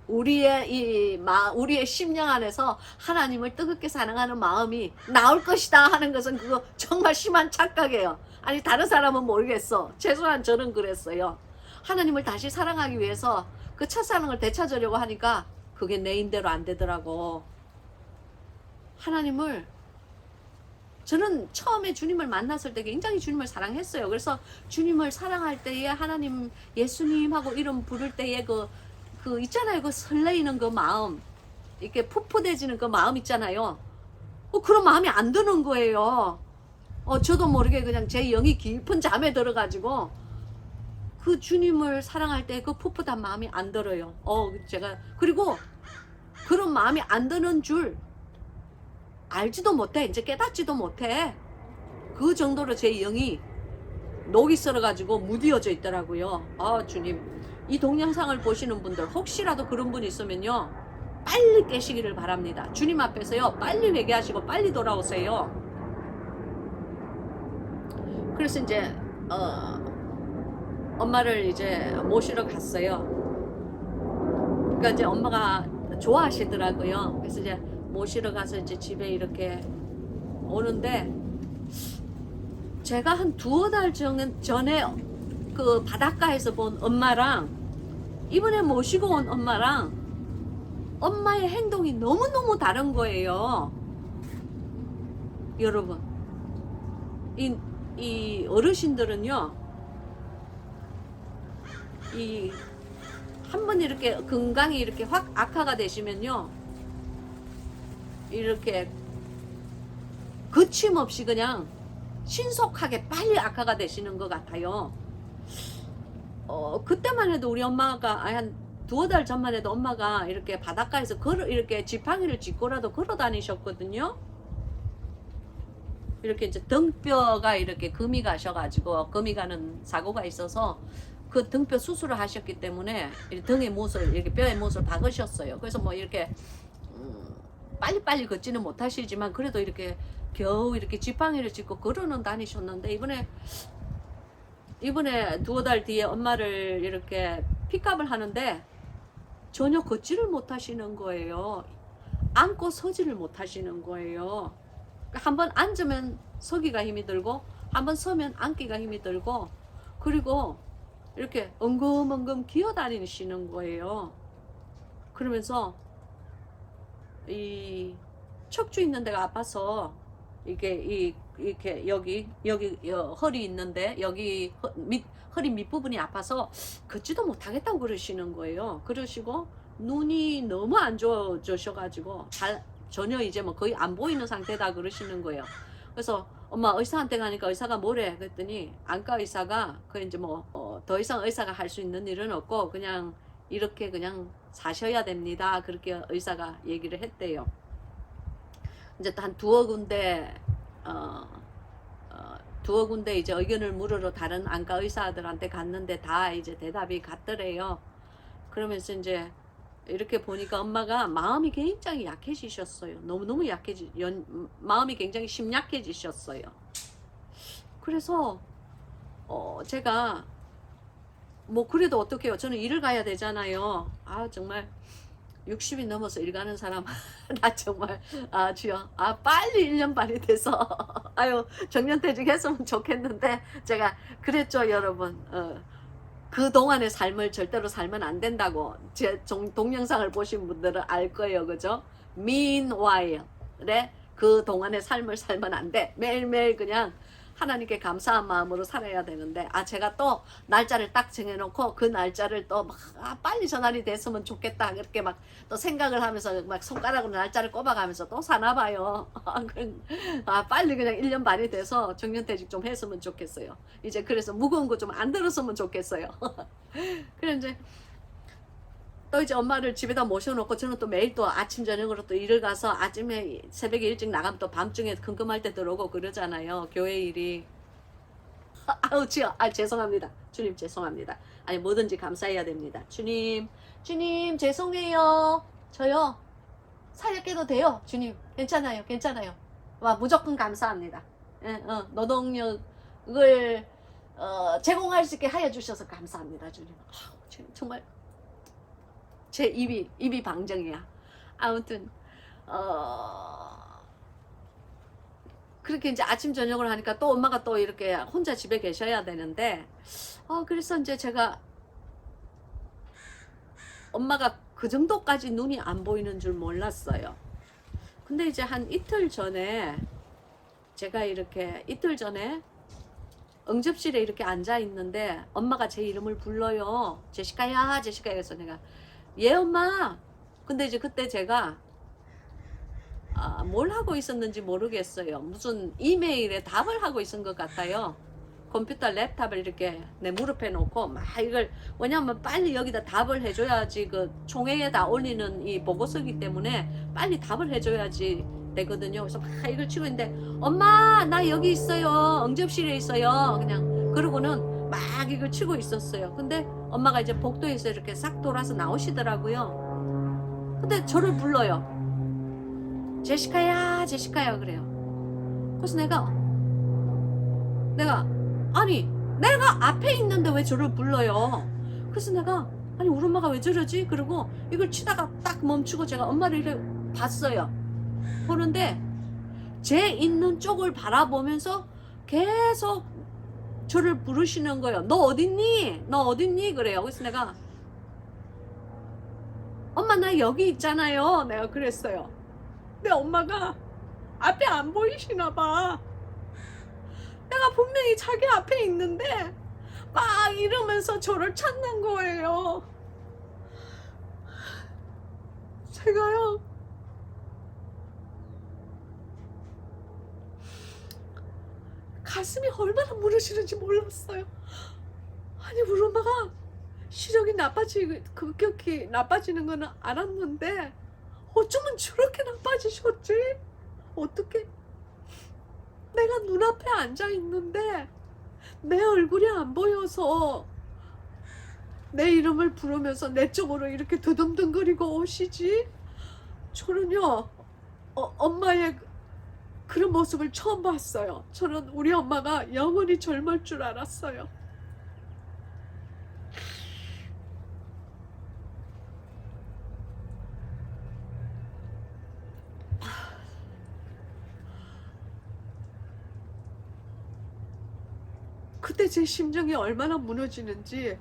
우리의 심령 안에서 하나님을 뜨겁게 사랑하는 마음이 나올 것이다 하는 것은 그거 정말 심한 착각이에요. 아니 다른 사람은 모르겠어. 최소한 저는 그랬어요. 하나님을 다시 사랑하기 위해서 그 첫사랑을 되찾으려고 하니까 그게 내 인대로 안 되더라고. 하나님을, 저는 처음에 주님을 만났을 때 굉장히 주님을 사랑했어요. 그래서 주님을 사랑할 때에 하나님, 예수님 하고 이름 부를 때에 그 있잖아요. 그 설레이는 그 마음, 이렇게 풋풋해지는 그 마음 있잖아요. 그런 마음이 안 드는 거예요. 저도 모르게 그냥 제 영이 깊은 잠에 들어가지고 그 주님을 사랑할 때 그 풋풋한 마음이 안 들어요. 제가 그리고 그런 마음이 안 드는 줄 알지도 못해. 이제 깨닫지도 못해. 그 정도로 제 영이 녹이 썰어가지고 무디어져 있더라고요. 주님, 이 동영상을 보시는 분들 혹시라도 그런 분 있으면요, 빨리 깨시기를 바랍니다. 주님 앞에서요 빨리 회개하시고 빨리 돌아오세요. 그래서 이제 엄마를 이제 모시러 갔어요. 그러니까 이제 엄마가 좋아하시더라고요. 그래서 이제 모시러 가서 이제 집에 이렇게 오는데, 제가 한 두어 달 전에 그 바닷가에서 본 엄마랑 이번에 모시고 온 엄마랑 엄마의 행동이 너무너무 다른 거예요. 여러분, 이 어르신들은요, 한 번 이렇게 건강이 이렇게 확 악화가 되시면요, 이렇게 거침없이 그냥 신속하게 빨리 악화가 되시는 것 같아요. 그때만 해도 우리 엄마가 한 두어 달 전만 해도 엄마가 이렇게 바닷가에서 이렇게 지팡이를 짚고라도 걸어 다니셨거든요. 이렇게 이제 등뼈가 이렇게 금이 가셔가지고, 금이 가는 사고가 있어서 그 등뼈 수술을 하셨기 때문에 등의 못을, 이렇게 뼈의 못을 박으셨어요. 그래서 뭐 이렇게 빨리빨리 걷지는 못하시지만 그래도 이렇게 겨우 이렇게 지팡이를 짚고 걸어는 다니셨는데, 이번에 두어 달 뒤에 엄마를 이렇게 픽업을 하는데 전혀 걷지를 못하시는 거예요. 앉고 서지를 못하시는 거예요. 한번 앉으면 서기가 힘이 들고, 한번 서면 앉기가 힘이 들고, 그리고 이렇게 엉금엉금 기어다니시는 거예요. 그러면서 이 척추 있는 데가 아파서 이렇게 여기 허리 있는데 여기 허리 밑부분이 아파서 걷지도 못하겠다고 그러시는 거예요. 그러시고 눈이 너무 안 좋아져셔가지고 전혀 이제 뭐 거의 안 보이는 상태다 그러시는 거예요. 그래서 엄마 의사한테 가니까 의사가 뭐래 그랬더니, 안과 의사가 그 이제 뭐 더 이상 의사가 할 수 있는 일은 없고 그냥 이렇게 그냥 사셔야 됩니다. 그렇게 의사가 얘기를 했대요. 이제 한 두어 군데 이제 의견을 물으러 다른 안과 의사들한테 갔는데 다 이제 대답이 같더래요. 그러면서 이제 이렇게 보니까 엄마가 마음이 굉장히 약해지셨어요. 너무너무 마음이 굉장히 심약해지셨어요. 그래서 제가 뭐 그래도 어떡해요. 저는 일을 가야 되잖아요. 정말 60이 넘어서 일 가는 사람 나 정말 주여 빨리 1년 반이 돼서 정년퇴직 했으면 좋겠는데, 제가 그랬죠 여러분. 그 동안의 삶을 절대로 살면 안 된다고 제 동영상을 보신 분들은 알 거예요. 그죠? Meanwhile 그 동안의 삶을 살면 안 돼. 매일매일 그냥 하나님께 감사한 마음으로 살아야 되는데, 제가 또 날짜를 딱 정해놓고 그 날짜를 또 막 빨리 전날이 됐으면 좋겠다 그렇게 막 또 생각을 하면서 막 손가락으로 날짜를 꼽아가면서 또 사나 봐요. 빨리 그냥 1년 반이 돼서 정년퇴직 좀 했으면 좋겠어요. 이제 그래서 무거운 거 좀 안 들었으면 좋겠어요. 그래 이제 또 이제 엄마를 집에다 모셔놓고 저는 또 매일 또 아침 저녁으로 또 일을 가서 아침에 새벽에 일찍 나가면 또 밤중에 금금할 때 들어오고 그러잖아요. 교회 일이. 죄송합니다. 주님 죄송합니다. 아니 뭐든지 감사해야 됩니다. 주님 죄송해요. 저요 사역해도 돼요. 주님 괜찮아요. 와 무조건 감사합니다. 노동력을 제공할 수 있게 하여 주셔서 감사합니다. 주님. 정말 제 입이 방정이야. 아무튼 그렇게 이제 아침 저녁을 하니까 또 엄마가 또 이렇게 혼자 집에 계셔야 되는데 그래서 이제 제가 엄마가 그 정도까지 눈이 안 보이는 줄 몰랐어요. 근데 이제 한 이틀 전에 제가 이렇게 응접실에 이렇게 앉아 있는데 엄마가 제 이름을 불러요. 제시카야 그래서 내가 예 엄마. 근데 이제 그때 제가 뭘 하고 있었는지 모르겠어요. 무슨 이메일에 답을 하고 있은 것 같아요. 컴퓨터 랩탑을 이렇게 내 무릎에 놓고 막 이걸, 왜냐면 빨리 여기다 답을 해줘야지 그 총회에다 올리는 이 보고서기 때문에 빨리 답을 해줘야지 되거든요. 그래서 막 이걸 치고 있는데 엄마 나 여기 있어요. 응접실에 있어요. 그냥 그러고는 막 이걸 치고 있었어요. 근데 엄마가 이제 복도에서 이렇게 싹 돌아서 나오시더라고요. 근데 저를 불러요. 제시카야 그래요. 그래서 내가 아니 내가 앞에 있는데 왜 저를 불러요. 그래서 내가 아니 우리 엄마가 왜 저러지. 그리고 이걸 치다가 딱 멈추고 제가 엄마를 이렇게 봤어요. 보는데 제 있는 쪽을 바라보면서 계속 저를 부르시는 거예요. 너 어딨니 그래요. 그래서 내가 엄마 나 여기 있잖아요. 내가 그랬어요. 근데 엄마가 앞에 안 보이시나 봐. 내가 분명히 자기 앞에 있는데 막 이러면서 저를 찾는 거예요. 제가요 가슴이 얼마나 무너지는지 몰랐어요. 아니 우리 엄마가 시력이 급격히 나빠지는 거는 알았는데 어쩌면 저렇게 나빠지셨지? 어떻게 내가 눈앞에 앉아 있는데 내 얼굴이 안 보여서 내 이름을 부르면서 내 쪽으로 이렇게 드듬드거리고 오시지? 저는요 엄마의 그런 모습을 처음 봤어요. 저는 우리 엄마가 영원히 젊을 줄 알았어요. 그때 제 심정이 얼마나 무너지는지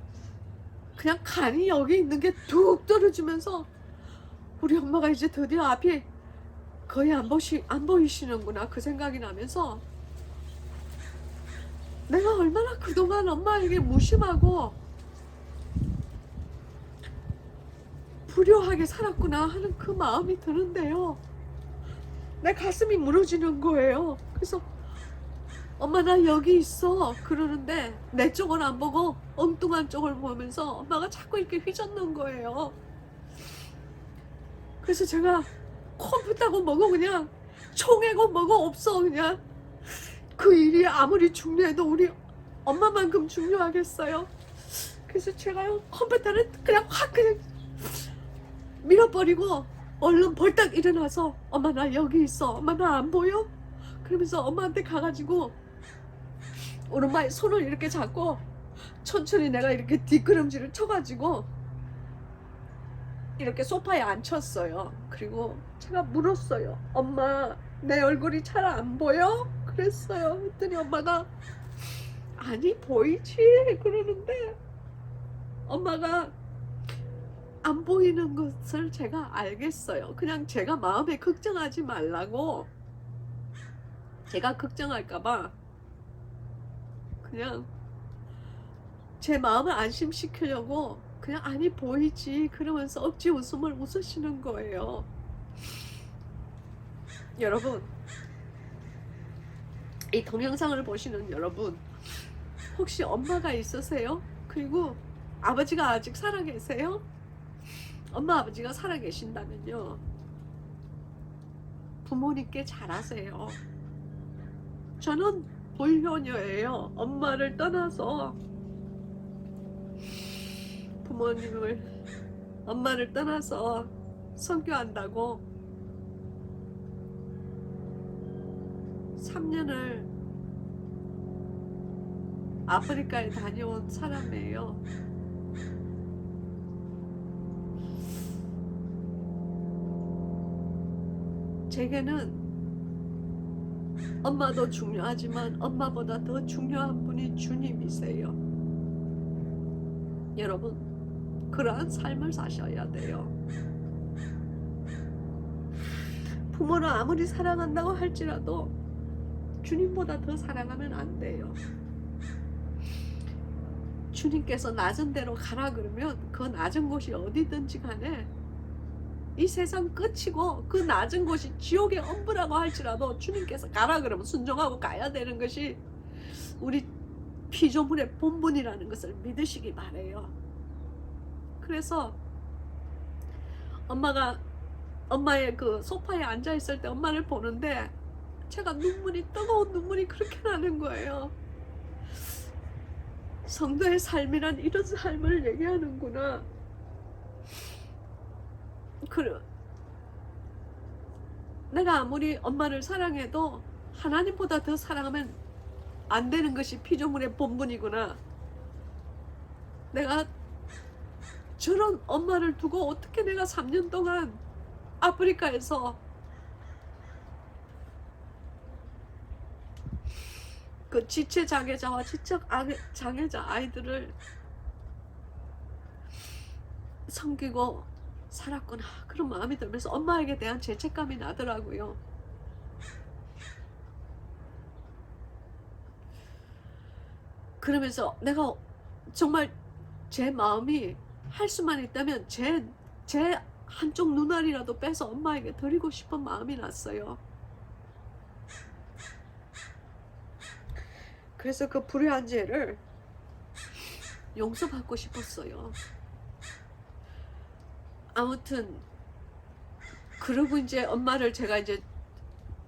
그냥 간이 여기 있는 게 툭 떨어지면서 우리 엄마가 이제 드디어 앞이 거의 안 보이시는구나 그 생각이 나면서 내가 얼마나 그동안 엄마에게 무심하고 불효하게 살았구나 하는 그 마음이 드는데요. 내 가슴이 무너지는 거예요. 그래서 엄마 나 여기 있어 그러는데 내 쪽은 안 보고 엉뚱한 쪽을 보면서 엄마가 자꾸 이렇게 휘젓는 거예요. 그래서 제가 컴퓨터고 뭐고 그냥 총회고 뭐고 없어. 그냥 그 일이 아무리 중요해도 우리 엄마만큼 중요하겠어요. 그래서 제가요 컴퓨터를 그냥 확 그냥 밀어버리고 얼른 벌떡 일어나서 엄마 나 여기 있어. 엄마 나 안 보여? 그러면서 엄마한테 가가지고 오른발 손을 이렇게 잡고 천천히 내가 이렇게 뒷걸음질을 쳐가지고 이렇게 소파에 앉혔어요. 그리고 제가 물었어요. 엄마 내 얼굴이 잘 안 보여? 그랬어요. 그랬더니 엄마가 아니 보이지 그러는데 엄마가 안 보이는 것을 제가 알겠어요. 그냥 제가 마음에 걱정하지 말라고, 제가 걱정할까봐 그냥 제 마음을 안심시키려고 그냥 아니 보이지 그러면서 억지 웃음을 웃으시는 거예요. 여러분, 이 동영상을 보시는 여러분, 혹시 엄마가 있으세요? 그리고 아버지가 아직 살아계세요? 엄마 아버지가 살아계신다면요, 부모님께 잘하세요. 저는 불효녀예요. 엄마를 떠나서 엄마를 떠나서 선교한다고 3년을 아프리카에 다녀온 사람이에요. 제게는 엄마도 중요하지만 엄마보다 더 중요한 분이 주님이세요. 여러분, 그러한 삶을 사셔야 돼요. 부모를 아무리 사랑한다고 할지라도 주님보다 더 사랑하면 안 돼요. 주님께서 낮은 데로 가라 그러면 그 낮은 곳이 어디든지 간에 이 세상 끝이고 그 낮은 곳이 지옥의 엄부라고 할지라도 주님께서 가라 그러면 순종하고 가야 되는 것이 우리 피조물의 본분이라는 것을 믿으시기 바래요. 그래서 엄마의 그 소파에 앉아 있을 때 엄마를 보는데 제가 뜨거운 눈물이 그렇게 나는 거예요. 성도의 삶이란 이런 삶을 얘기하는구나. 내가 아무리 엄마를 사랑해도 하나님보다 더 사랑하면 안 되는 것이 피조물의 본분이구나. 내가 저런 엄마를 두고 어떻게 내가 3년 동안 아프리카에서 그 지체 장애자와 지적 장애자 아이들을 섬기고 살았구나, 그런 마음이 들면서 엄마에게 대한 죄책감이 나더라고요. 그러면서 내가 정말 제 마음이 할 수만 있다면 제 한쪽 눈알이라도 빼서 엄마에게 드리고 싶은 마음이 났어요. 그래서 그 불의한 죄를 용서받고 싶었어요. 아무튼 그러고 이제 엄마를 제가 이제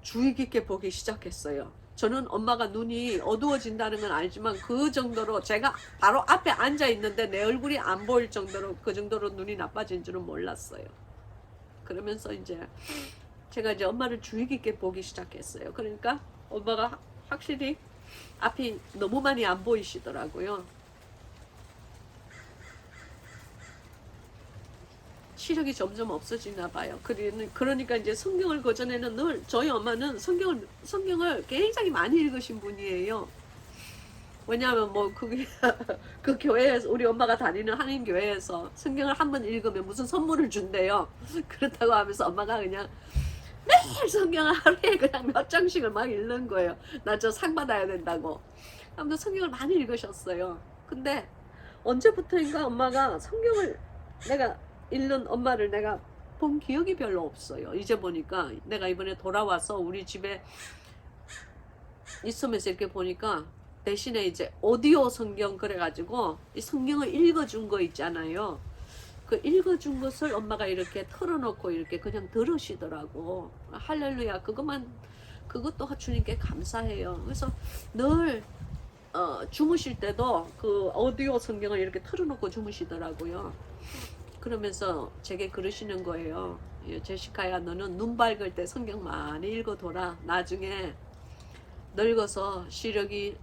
주의 깊게 보기 시작했어요. 저는 엄마가 눈이 어두워진다는 건 알지만 그 정도로, 제가 바로 앞에 앉아 있는데 내 얼굴이 안 보일 정도로, 그 정도로 눈이 나빠진 줄은 몰랐어요. 그러면서 이제 제가 이제 엄마를 주의 깊게 보기 시작했어요. 그러니까 엄마가 확실히 앞이 너무 많이 안 보이시더라고요. 시력이 점점 없어지나 봐요. 그러니까 이제 성경을 그전에는 늘, 저희 엄마는 성경을 굉장히 많이 읽으신 분이에요. 왜냐하면 뭐 그 교회에서, 우리 엄마가 다니는 한인 교회에서 성경을 한 번 읽으면 무슨 선물을 준대요. 그렇다고 하면서 엄마가 그냥 매일 성경을 하루에 그냥 몇 장씩을 막 읽는 거예요. 나 저 상 받아야 된다고. 아무튼 성경을 많이 읽으셨어요. 근데 언제부터인가 엄마가 성경을, 내가 읽는 엄마를 내가 본 기억이 별로 없어요. 이제 보니까, 내가 이번에 돌아와서 우리 집에 있으면서 이렇게 보니까 대신에 이제 오디오 성경 그래가지고 이 성경을 읽어준 거 있잖아요. 그 읽어준 것을 엄마가 이렇게 틀어놓고 이렇게 그냥 들으시더라고. 할렐루야. 그것도 주님께 감사해요. 그래서 늘 주무실 때도 그 오디오 성경을 이렇게 틀어놓고 주무시더라고요. 그러면서 제게 그러시는 거예요. 제시카야, 너는 눈 밝을 때 성경 많이 읽어둬라. 나중에 늙어서 시력이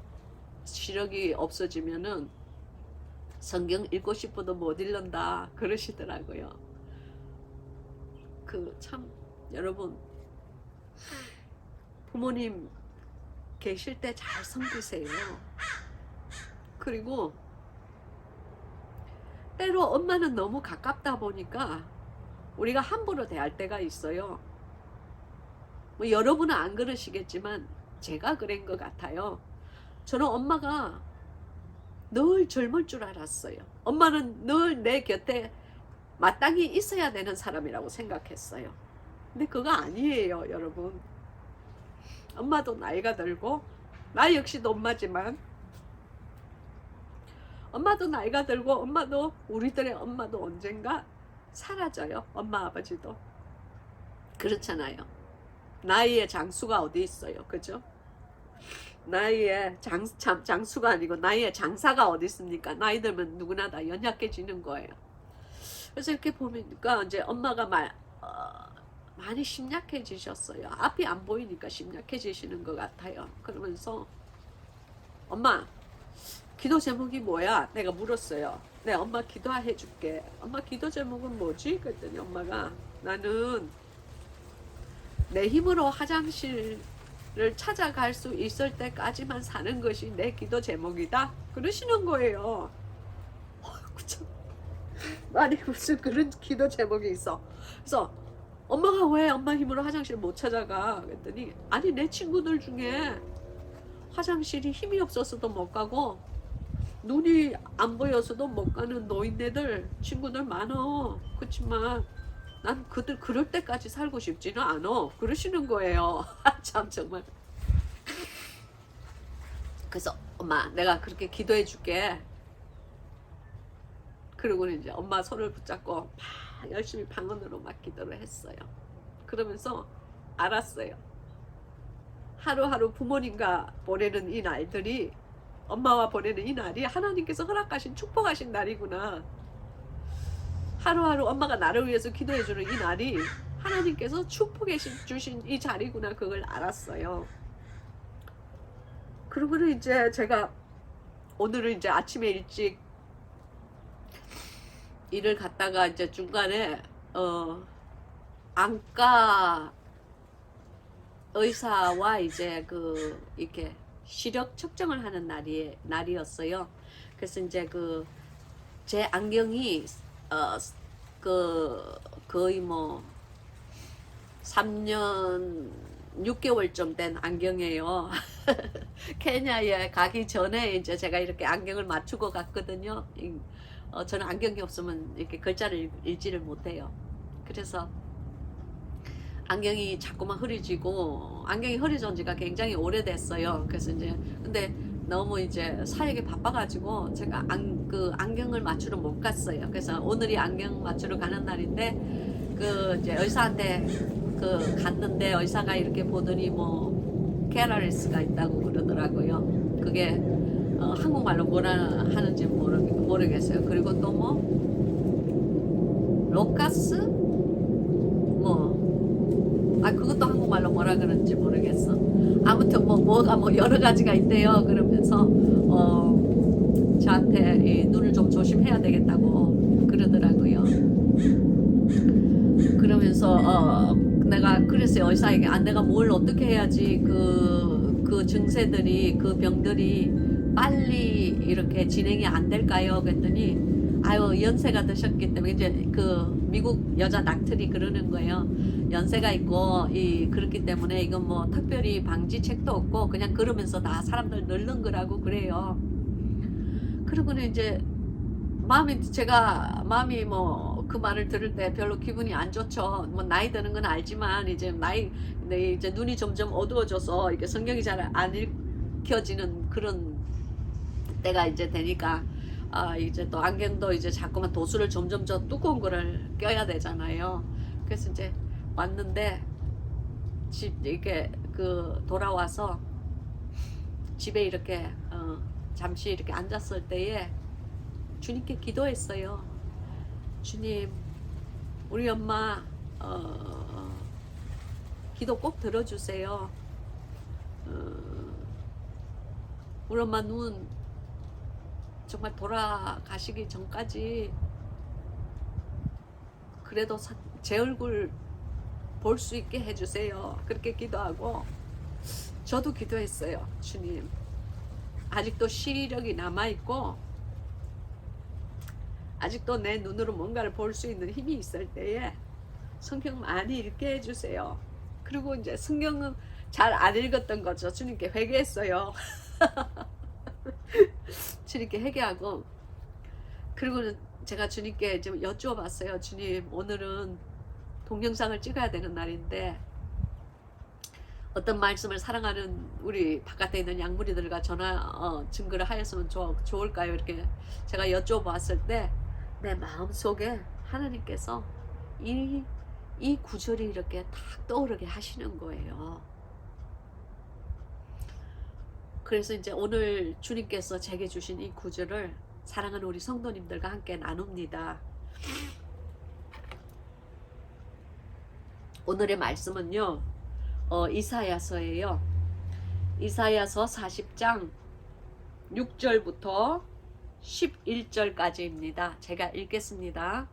없어지면은 성경 읽고 싶어도 못 읽는다, 그러시더라고요. 참 여러분, 부모님 계실 때 잘 섬기세요. 그리고 때로 엄마는 너무 가깝다 보니까 우리가 함부로 대할 때가 있어요. 뭐 여러분은 안 그러시겠지만 제가 그런 것 같아요. 저는 엄마가 늘 젊을 줄 알았어요. 엄마는 늘 내 곁에 마땅히 있어야 되는 사람이라고 생각했어요. 근데 그거 아니에요, 여러분. 엄마도 나이가 들고 나 역시도 엄마지만 엄마도 나이가 들고 엄마도 우리들의 엄마도 언젠가 사라져요. 엄마 아버지도 그렇잖아요. 나이의 장수가 어디 있어요, 그죠? 나이의 장수가 아니고 나이의 장사가 어디 있습니까? 나이 들면 누구나 다 연약해지는 거예요. 그래서 이렇게 보니까 이제 엄마가 많이 심약해지셨어요. 앞이 안 보이니까 심약해지시는 것 같아요. 그러면서 엄마 기도 제목이 뭐야? 내가 물었어요. 네, 엄마 기도해 줄게. 엄마 기도 제목은 뭐지? 그랬더니 엄마가 나는 내 힘으로 화장실을 찾아갈 수 있을 때까지만 사는 것이 내 기도 제목이다. 그러시는 거예요. 참. 아니 무슨 그런 기도 제목이 있어. 그래서 엄마가 왜 엄마 힘으로 화장실 못 찾아가? 그랬더니 아니 내 친구들 중에 화장실이 힘이 없어서도 못 가고 눈이 안 보여서도 못 가는 노인네들 친구들 많어. 그렇지만 난 그들 그럴 때까지 살고 싶지는 않아. 그러시는 거예요. 참 정말. 그래서 엄마 내가 그렇게 기도해 줄게. 그리고 이제 엄마 손을 붙잡고 막 열심히 방언으로 막 기도를 했어요. 그러면서 알았어요. 하루하루 부모님과 보내는 이 날들이 엄마와 보내는 이 날이 하나님께서 허락하신 축복하신 날이구나. 하루하루 엄마가 나를 위해서 기도해주는 이 날이 하나님께서 축복해 주신 이 자리구나. 그걸 알았어요. 그러고는 이제 제가 오늘은 이제 아침에 일찍 일을 갔다가 이제 중간에 안과 의사와 이제 이렇게 시력 측정을 하는 날이었어요. 그래서 이제 제 안경이 거의 뭐 3년 6개월쯤 된 안경이에요. 케냐에 가기 전에 이제 제가 이렇게 안경을 맞추고 갔거든요. 저는 안경이 없으면 이렇게 글자를 읽지를 못해요. 그래서 안경이 자꾸만 흐려지고 안경이 흐려진 지가 굉장히 오래됐어요. 그래서 이제 근데 너무 이제 사역에 바빠가지고 제가 안경을 맞추러 못 갔어요. 그래서 오늘이 안경 맞추러 가는 날인데 이제 의사한테 갔는데 의사가 이렇게 보더니 뭐 캐라리스가 있다고 그러더라고요. 그게 한국말로 뭐라 하는지 모르겠어요. 그리고 또 뭐 로카스 그것도 한국말로 뭐라 그러는지 모르겠어. 아무튼 뭐가 여러 가지가 있대요. 그러면서 저한테 눈을 좀 조심해야 되겠다고 그러더라고요. 그러면서 내가 그랬어요. 의사에게 내가 뭘 어떻게 해야지 그 증세들이 그 병들이 빨리 이렇게 진행이 안 될까요? 그랬더니 연세가 드셨기 때문에 이제 미국 여자 닥터리 그러는 거예요. 연세가 있고 그렇기 때문에 이건 뭐 특별히 방지책도 없고 그냥 그러면서 다 사람들 늙는 거라고 그래요. 그러고는 이제 마음이 그 말을 들을 때 별로 기분이 안 좋죠. 나이 드는 건 알지만 이제 이제 눈이 점점 어두워져서 이게 성경이 잘 안 읽혀지는 그런 때가 이제 되니까 이제 또 안경도 이제 자꾸만 도수를 점점 더 두꺼운 거를 껴야 되잖아요. 그래서 이제 왔는데 이렇게 돌아와서 집에 이렇게 잠시 이렇게 앉았을 때에 주님께 기도했어요. 주님, 우리 엄마 기도 꼭 들어주세요. 우리 엄마 눈 정말 돌아가시기 전까지 그래도 제 얼굴 볼 수 있게 해주세요. 그렇게 기도하고 저도 기도했어요. 주님, 아직도 시력이 남아있고 아직도 내 눈으로 뭔가를 볼 수 있는 힘이 있을 때에 성경 많이 읽게 해주세요. 그리고 이제 성경은 잘 안 읽었던 거죠. 주님께 회개했어요. 주님께 회개하고, 그리고 제가 주님께 좀 여쭈어봤어요. 주님, 오늘은 동영상을 찍어야 되는 날인데 어떤 말씀을 사랑하는 우리 바깥에 있는 양무리들과 증거를 하였으면 좋을까요? 이렇게 제가 여쭤봤을 때 내 마음속에 하나님께서 이 구절이 이렇게 탁 떠오르게 하시는 거예요. 그래서 이제 오늘 주님께서 제게 주신 이 구절을 사랑하는 우리 성도님들과 함께 나눕니다. 오늘의 말씀은요, 이사야서예요. 이사야서 40장 6절부터 11절까지입니다. 제가 읽겠습니다.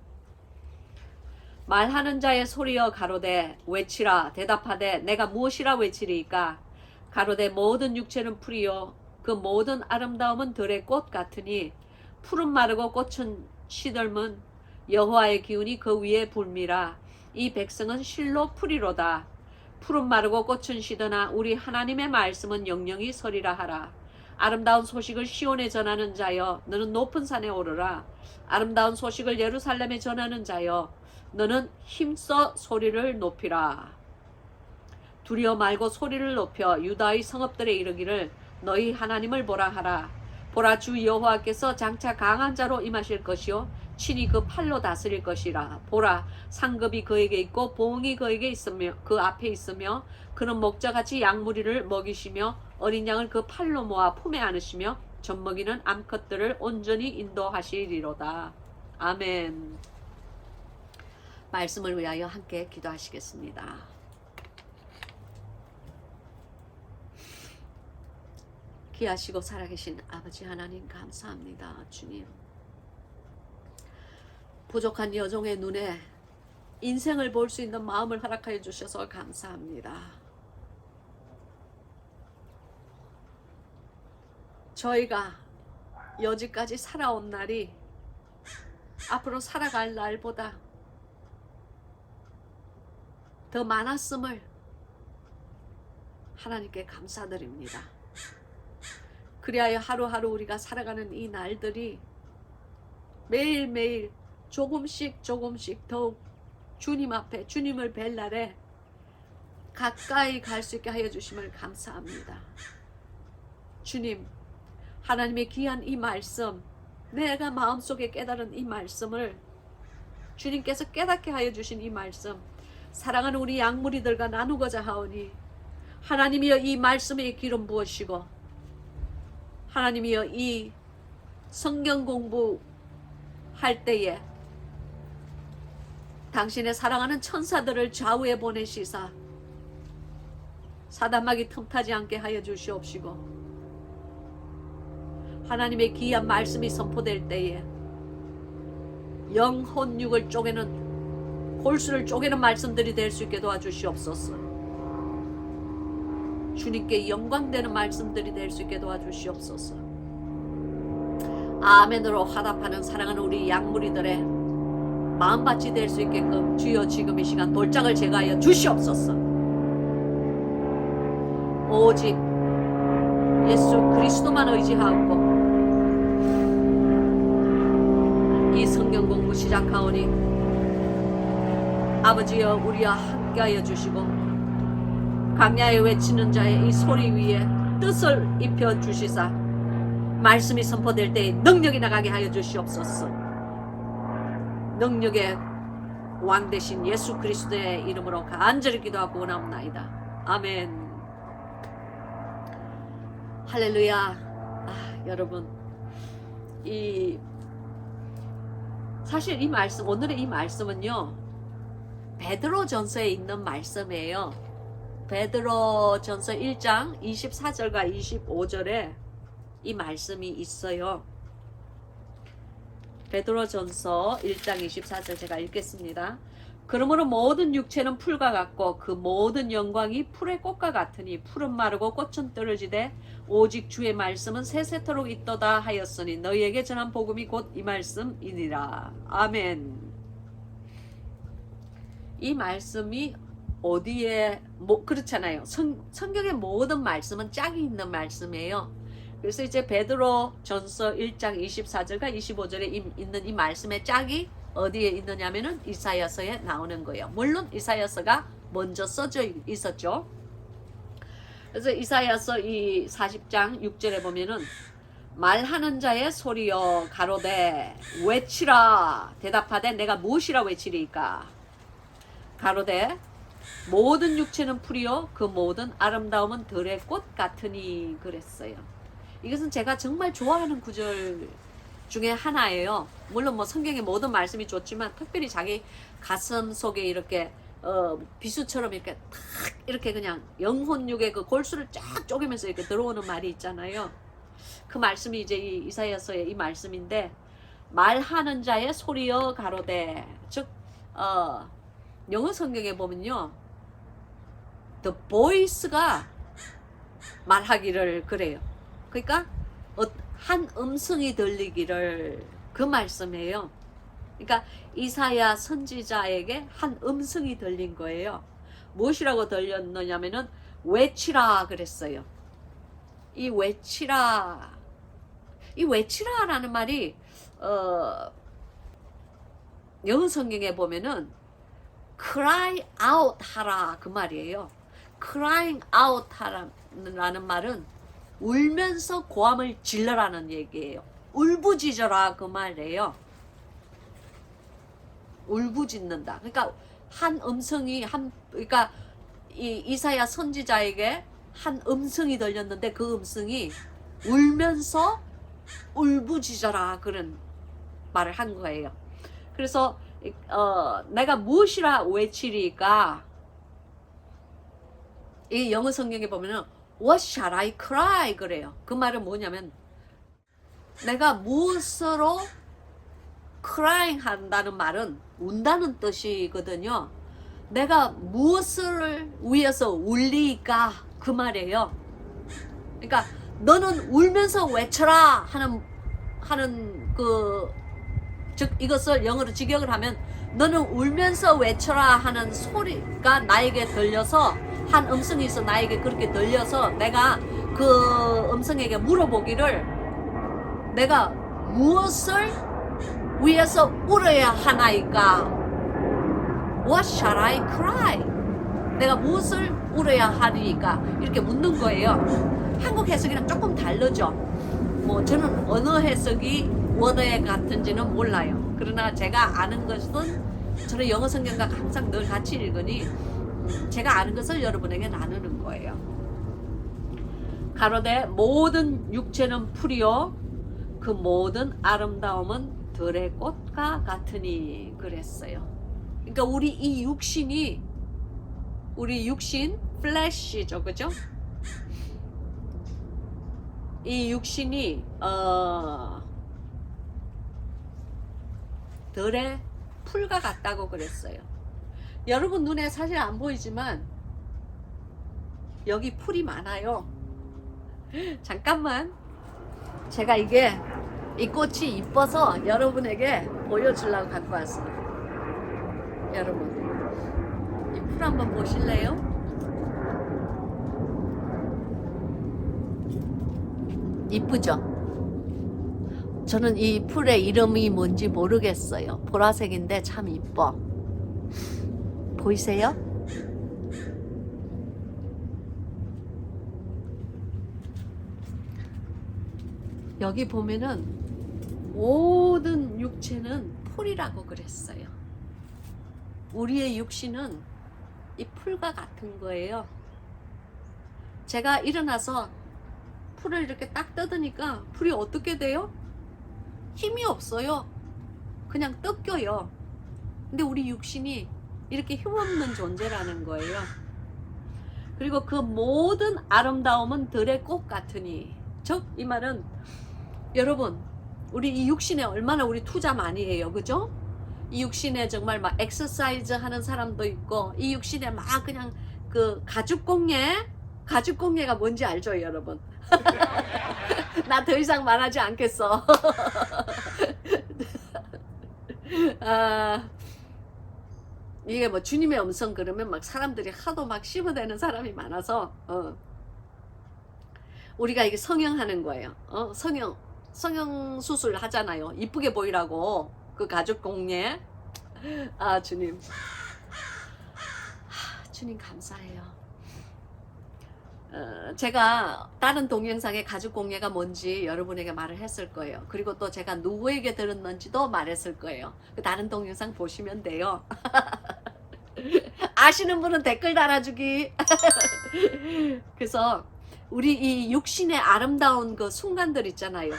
말하는 자의 소리여 가로되 외치라. 대답하되 내가 무엇이라 외치리이까. 가로되 모든 육체는 풀이요 그 모든 아름다움은 들의 꽃 같으니 푸른 마르고 꽃은 시들면 여호와의 기운이 그 위에 불미라. 이 백성은 실로 풀이로다. 푸른 마르고 꽃은 시드나 우리 하나님의 말씀은 영영이 서리라 하라. 아름다운 소식을 시온에 전하는 자여 너는 높은 산에 오르라. 아름다운 소식을 예루살렘에 전하는 자여 너는 힘써 소리를 높이라. 두려워 말고 소리를 높여 유다의 성읍들에 이르기를 너희 하나님을 보라 하라. 보라, 주 여호와께서 장차 강한 자로 임하실 것이요 친히 그 팔로 다스릴 것이라. 보라, 상급이 그에게 있고 보응이 그에게 있으며 그 앞에 있으며 그는 목자같이 양무리를 먹이시며 어린 양을 그 팔로 모아 품에 안으시며 젖먹이는 암컷들을 온전히 인도하시리로다. 아멘. 말씀을 위하여 함께 기도하시겠습니다. 귀하시고 살아계신 아버지 하나님 감사합니다. 주님, 부족한 여종의 눈에 인생을 볼 수 있는 마음을 허락하여 주셔서 감사합니다. 저희가 여지까지 살아온 날이 앞으로 살아갈 날보다 더 많았음을 하나님께 감사드립니다. 그리하여 하루하루 우리가 살아가는 이 날들이 매일매일 조금씩 더욱 주님 앞에 주님을 뵐 날에 가까이 갈 수 있게 하여 주심을 감사합니다. 주님, 하나님의 귀한 이 말씀, 내가 마음속에 깨달은 이 말씀을 주님께서 깨닫게 하여 주신 이 말씀, 사랑하는 우리 양무리들과 나누고자 하오니 하나님이여 이 말씀의 길은 무엇이고 하나님이여 이 성경 공부할 때에 당신의 사랑하는 천사들을 좌우에 보내시사 사단마귀 틈타지 않게 하여 주시옵시고 하나님의 귀한 말씀이 선포될 때에 영혼 육을 쪼개는 골수를 쪼개는 말씀들이 될 수 있게 도와주시옵소서. 주님께 영광되는 말씀들이 될 수 있게 도와주시옵소서. 아멘으로 화답하는 사랑하는 우리 양무리들의 마음밭이 될 수 있게끔 주여 지금 이 시간 돌짝을 제거하여 주시옵소서. 오직 예수 그리스도만 의지하고 이 성경 공부 시작하오니 아버지여 우리와 함께하여 주시고 광야에 외치는 자의 이 소리 위에 뜻을 입혀 주시사 말씀이 선포될 때에 능력이 나가게 하여 주시옵소서. 능력의 왕 되신 예수 그리스도의 이름으로 간절히 기도하고 원하옵나이다. 아멘. 할렐루야. 여러분, 사실 이 말씀, 오늘의 이 말씀은요 베드로전서에 있는 말씀이에요. 베드로전서 1장 24절과 25절에 이 말씀이 있어요. 베드로전서 1장 24절 제가 읽겠습니다. 그러므로 모든 육체는 풀과 같고 그 모든 영광이 풀의 꽃과 같으니 풀은 마르고 꽃은 떨어지되 오직 주의 말씀은 세세토록 있도다 하였으니 너희에게 전한 복음이 곧 이 말씀이니라. 아멘. 이 말씀이 어디에 그렇잖아요. 성경의 모든 말씀은 짝이 있는 말씀이에요. 그래서 이제 베드로 전서 1장 24절과 25절에 있는 이 말씀의 짝이 어디에 있느냐면은 이사야서에 나오는 거예요. 물론 이사야서가 먼저 써져 있었죠. 그래서 이사야서 이 40장 6절에 보면은 말하는 자의 소리여 가로되 외치라 대답하되 내가 무엇이라 외치리까 가로되 모든 육체는 풀이요 그 모든 아름다움은 들의 꽃 같으니 그랬어요. 이것은 제가 정말 좋아하는 구절 중에 하나예요. 물론 뭐 성경의 모든 말씀이 좋지만 특별히 자기 가슴 속에 이렇게 비수처럼 이렇게 탁 이렇게 그냥 영혼육의 그 골수를 쫙 쪼개면서 이렇게 들어오는 말이 있잖아요. 그 말씀이 이제 이 이사야서의 이 말씀인데 말하는 자의 소리여 가로되 즉 영어 성경에 보면요 the voice가 말하기를 그래요. 그러니까 한 음성이 들리기를 그 말씀이에요. 그러니까 이사야 선지자에게 한 음성이 들린 거예요. 무엇이라고 들렸느냐면은 외치라 그랬어요. 이 외치라라는 말이 영어 성경에 보면은 cry out 하라 그 말이에요. crying out 하라는 말은 울면서 고함을 질러라는 얘기예요. 울부짖어라 그 말이에요. 울부짖는다. 그러니까 한 음성이 그러니까 이 이사야 선지자에게 한 음성이 들렸는데 그 음성이 울면서 울부짖어라 그런 말을 한 거예요. 그래서 내가 무엇이라 외치리까 이 영어 성경에 보면은 What shall I cry 그래요. 그 말은 뭐냐면 내가 무엇으로 crying 한다는 말은 운다는 뜻이거든요. 내가 무엇을 위해서 울리까 그 말이에요. 그러니까 너는 울면서 외쳐라 하는 즉 이것을 영어로 직역을 하면 너는 울면서 외쳐라 하는 소리가 나에게 들려서 한 음성이 있어 나에게 그렇게 들려서 내가 그 음성에게 물어보기를 내가 무엇을 위해서 울어야 하나이까 What shall I cry? 내가 무엇을 울어야 하니까 이렇게 묻는 거예요. 한국 해석이랑 조금 다르죠. 뭐 저는 어느 해석이 원어에 같은지는 몰라요. 그러나 제가 아는 것은 저는 영어 성경과 항상 늘 같이 읽으니 제가 아는 것을 여러분에게 나누는 거예요. 가로되 모든 육체는 풀이요 그 모든 아름다움은 들의 꽃과 같으니 그랬어요. 그러니까 우리 육신 플래시죠, 그죠? 이 육신이 들의 풀과 같다고 그랬어요. 여러분 눈에 사실 안 보이지만 여기 풀이 많아요. 잠깐만 제가 이 꽃이 이뻐서 여러분에게 보여주려고 갖고 왔어요. 여러분 이 풀 한번 보실래요? 이쁘죠? 저는 이 풀의 이름이 뭔지 모르겠어요. 보라색인데 참 이뻐. 보이세요? 여기 보면은 모든 육체는 풀이라고 그랬어요. 우리의 육신은 이 풀과 같은 거예요. 제가 일어나서 풀을 이렇게 딱 뜯으니까 풀이 어떻게 돼요? 힘이 없어요. 그냥 뜯겨요. 근데 우리 육신이 이렇게 힘없는 존재라는 거예요. 그리고 그 모든 아름다움은 들의 꽃 같으니 즉 이 말은 여러분 우리 이 육신에 얼마나 우리 투자 많이 해요. 그죠? 이 육신에 정말 막 엑서사이즈 하는 사람도 있고 이 육신에 막 그냥 그 가죽공예가 뭔지 알죠 여러분? 나 더 이상 말하지 않겠어. 이게 뭐 주님의 음성 그러면 막 사람들이 하도 막 씹어대는 사람이 많아서 우리가 이게 성형하는 거예요. 성형 수술 하잖아요. 이쁘게 보이라고 그 가죽 공예. 아 주님, 주님 감사해요. 제가 다른 동영상에 가죽 공예가 뭔지 여러분에게 말을 했을 거예요. 그리고 또 제가 누구에게 들었는지도 말했을 거예요. 그 다른 동영상 보시면 돼요. 아시는 분은 댓글 달아주기. 그래서 우리 이 육신의 아름다운 그 순간들 있잖아요.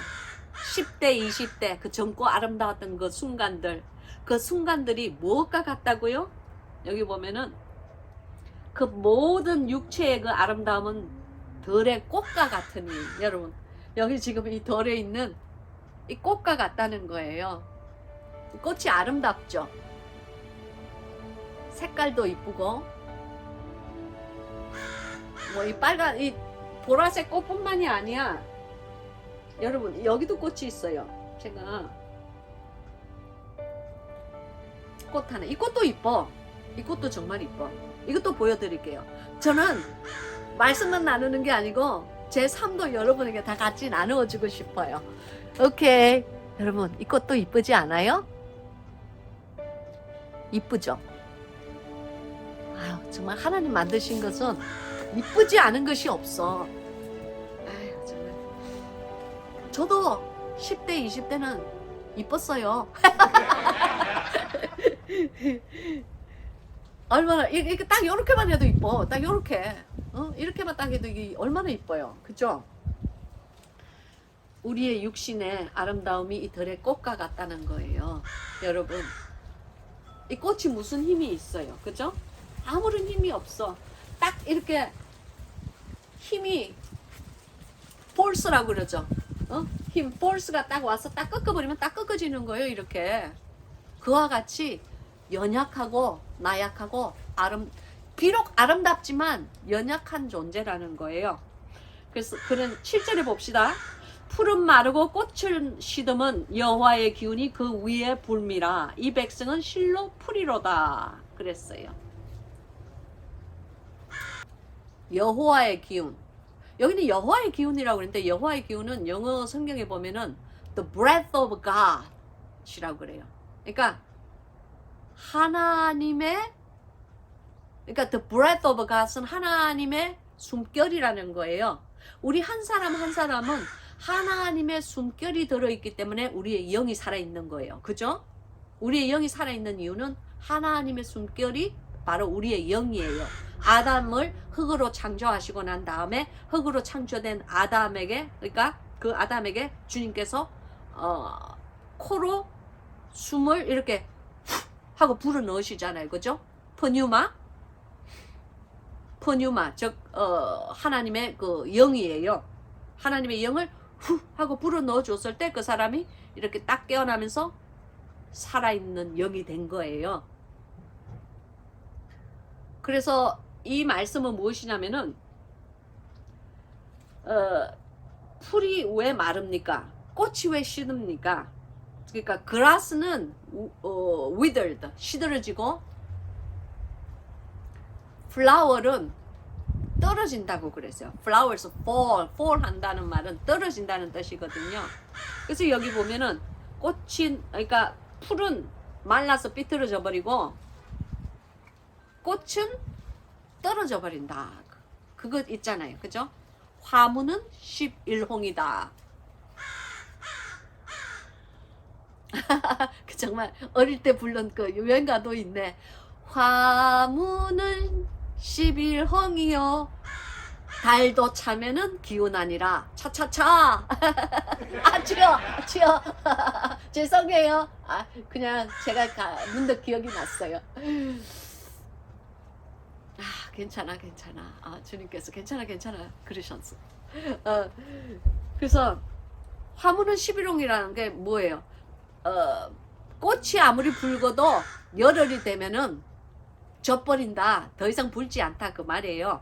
10대, 20대 그 젊고 아름다웠던 그 순간들, 그 순간들이 무엇과 같다고요? 여기 보면은 그 모든 육체의 그 아름다움은 덜의 꽃과 같으니, 여러분 여기 지금 이 덜에 있는 이 꽃과 같다는 거예요. 꽃이 아름답죠. 색깔도 이쁘고 뭐 이 빨간 이 보라색 꽃뿐만이 아니야. 여러분 여기도 꽃이 있어요. 제가 꽃 하나, 이 꽃도 이뻐. 이 꽃도 정말 이뻐. 이것도 보여드릴게요. 저는 말씀만 나누는 게 아니고 제 삶도 여러분에게 다 같이 나누어주고 싶어요. 오케이. 여러분 이 꽃도 이쁘지 않아요? 이쁘죠? 아유, 정말 하나님 만드신 것은 이쁘지 않은 것이 없어. 아유, 정말. 저도 10대, 20대는 이뻤어요. 얼마나 이렇게 딱 이렇게만 해도 이뻐. 딱 이렇게 이렇게만 딱 해도 이게 얼마나 이뻐요. 그죠? 우리의 육신의 아름다움이 이 들의 꽃과 같다는 거예요. 여러분 이 꽃이 무슨 힘이 있어요. 그죠? 아무런 힘이 없어. 딱 이렇게 힘이 폴스라고 그러죠. 힘 폴스가 딱 와서 딱 꺾어버리면 딱 꺾어지는 거예요. 이렇게 그와 같이 연약하고 나약하고 비록 아름답지만 연약한 존재라는 거예요. 그래서 그런 7절에 봅시다. 풀은 마르고 꽃은 시듬은 여호와의 기운이 그 위에 불미라. 이 백성은 실로 풀이로다. 그랬어요. 여호와의 기운. 여기는 여호와의 기운이라고 그러는데 여호와의 기운은 영어 성경에 보면은 the breath of God 이라고 그래요. 그러니까 하나님의 the breath of God은 하나님의 숨결이라는 거예요. 우리 한 사람 한 사람은 하나님의 숨결이 들어있기 때문에 우리의 영이 살아있는 거예요. 그죠? 우리의 영이 살아있는 이유는 하나님의 숨결이 바로 우리의 영이에요. 아담을 흙으로 창조하시고 난 다음에 흙으로 창조된 아담에게, 그러니까 그 아담에게 주님께서 코로 숨을 이렇게 하고 불어 넣으시잖아요. 그죠? 퍼뉴마, 즉 하나님의 그 영이에요. 하나님의 영을 후 하고 불어 넣어 줬을 때 그 사람이 이렇게 딱 깨어나면서 살아있는 영이 된 거예요. 그래서 이 말씀은 무엇이냐면은 풀이 왜 마릅니까? 꽃이 왜 시듭니까? 그러니까 grass는 withered, 시들어지고 flower은 떨어진다고 그랬어요. flowers fall 한다는 말은 떨어진다는 뜻이거든요. 그래서 여기 보면은 꽃이, 그러니까 풀은 말라서 삐뚤어져 버리고 꽃은 떨어져 버린다. 그거 있잖아요. 그죠? 화무는 11홍이다. 정말 어릴 때 불른 그 유행가도 있네. 화무는 11홍이요 달도 차면은 기운 아니라 차차차. 치여 죄송해요. 그냥 제가 문득 기억이 났어요. 괜찮아 주님께서 괜찮아 그러셨어. 그래서 화무는 11홍이라는 게 뭐예요? 꽃이 아무리 붉어도 열흘이 되면은 져버린다. 더 이상 불지 않다. 그 말이에요.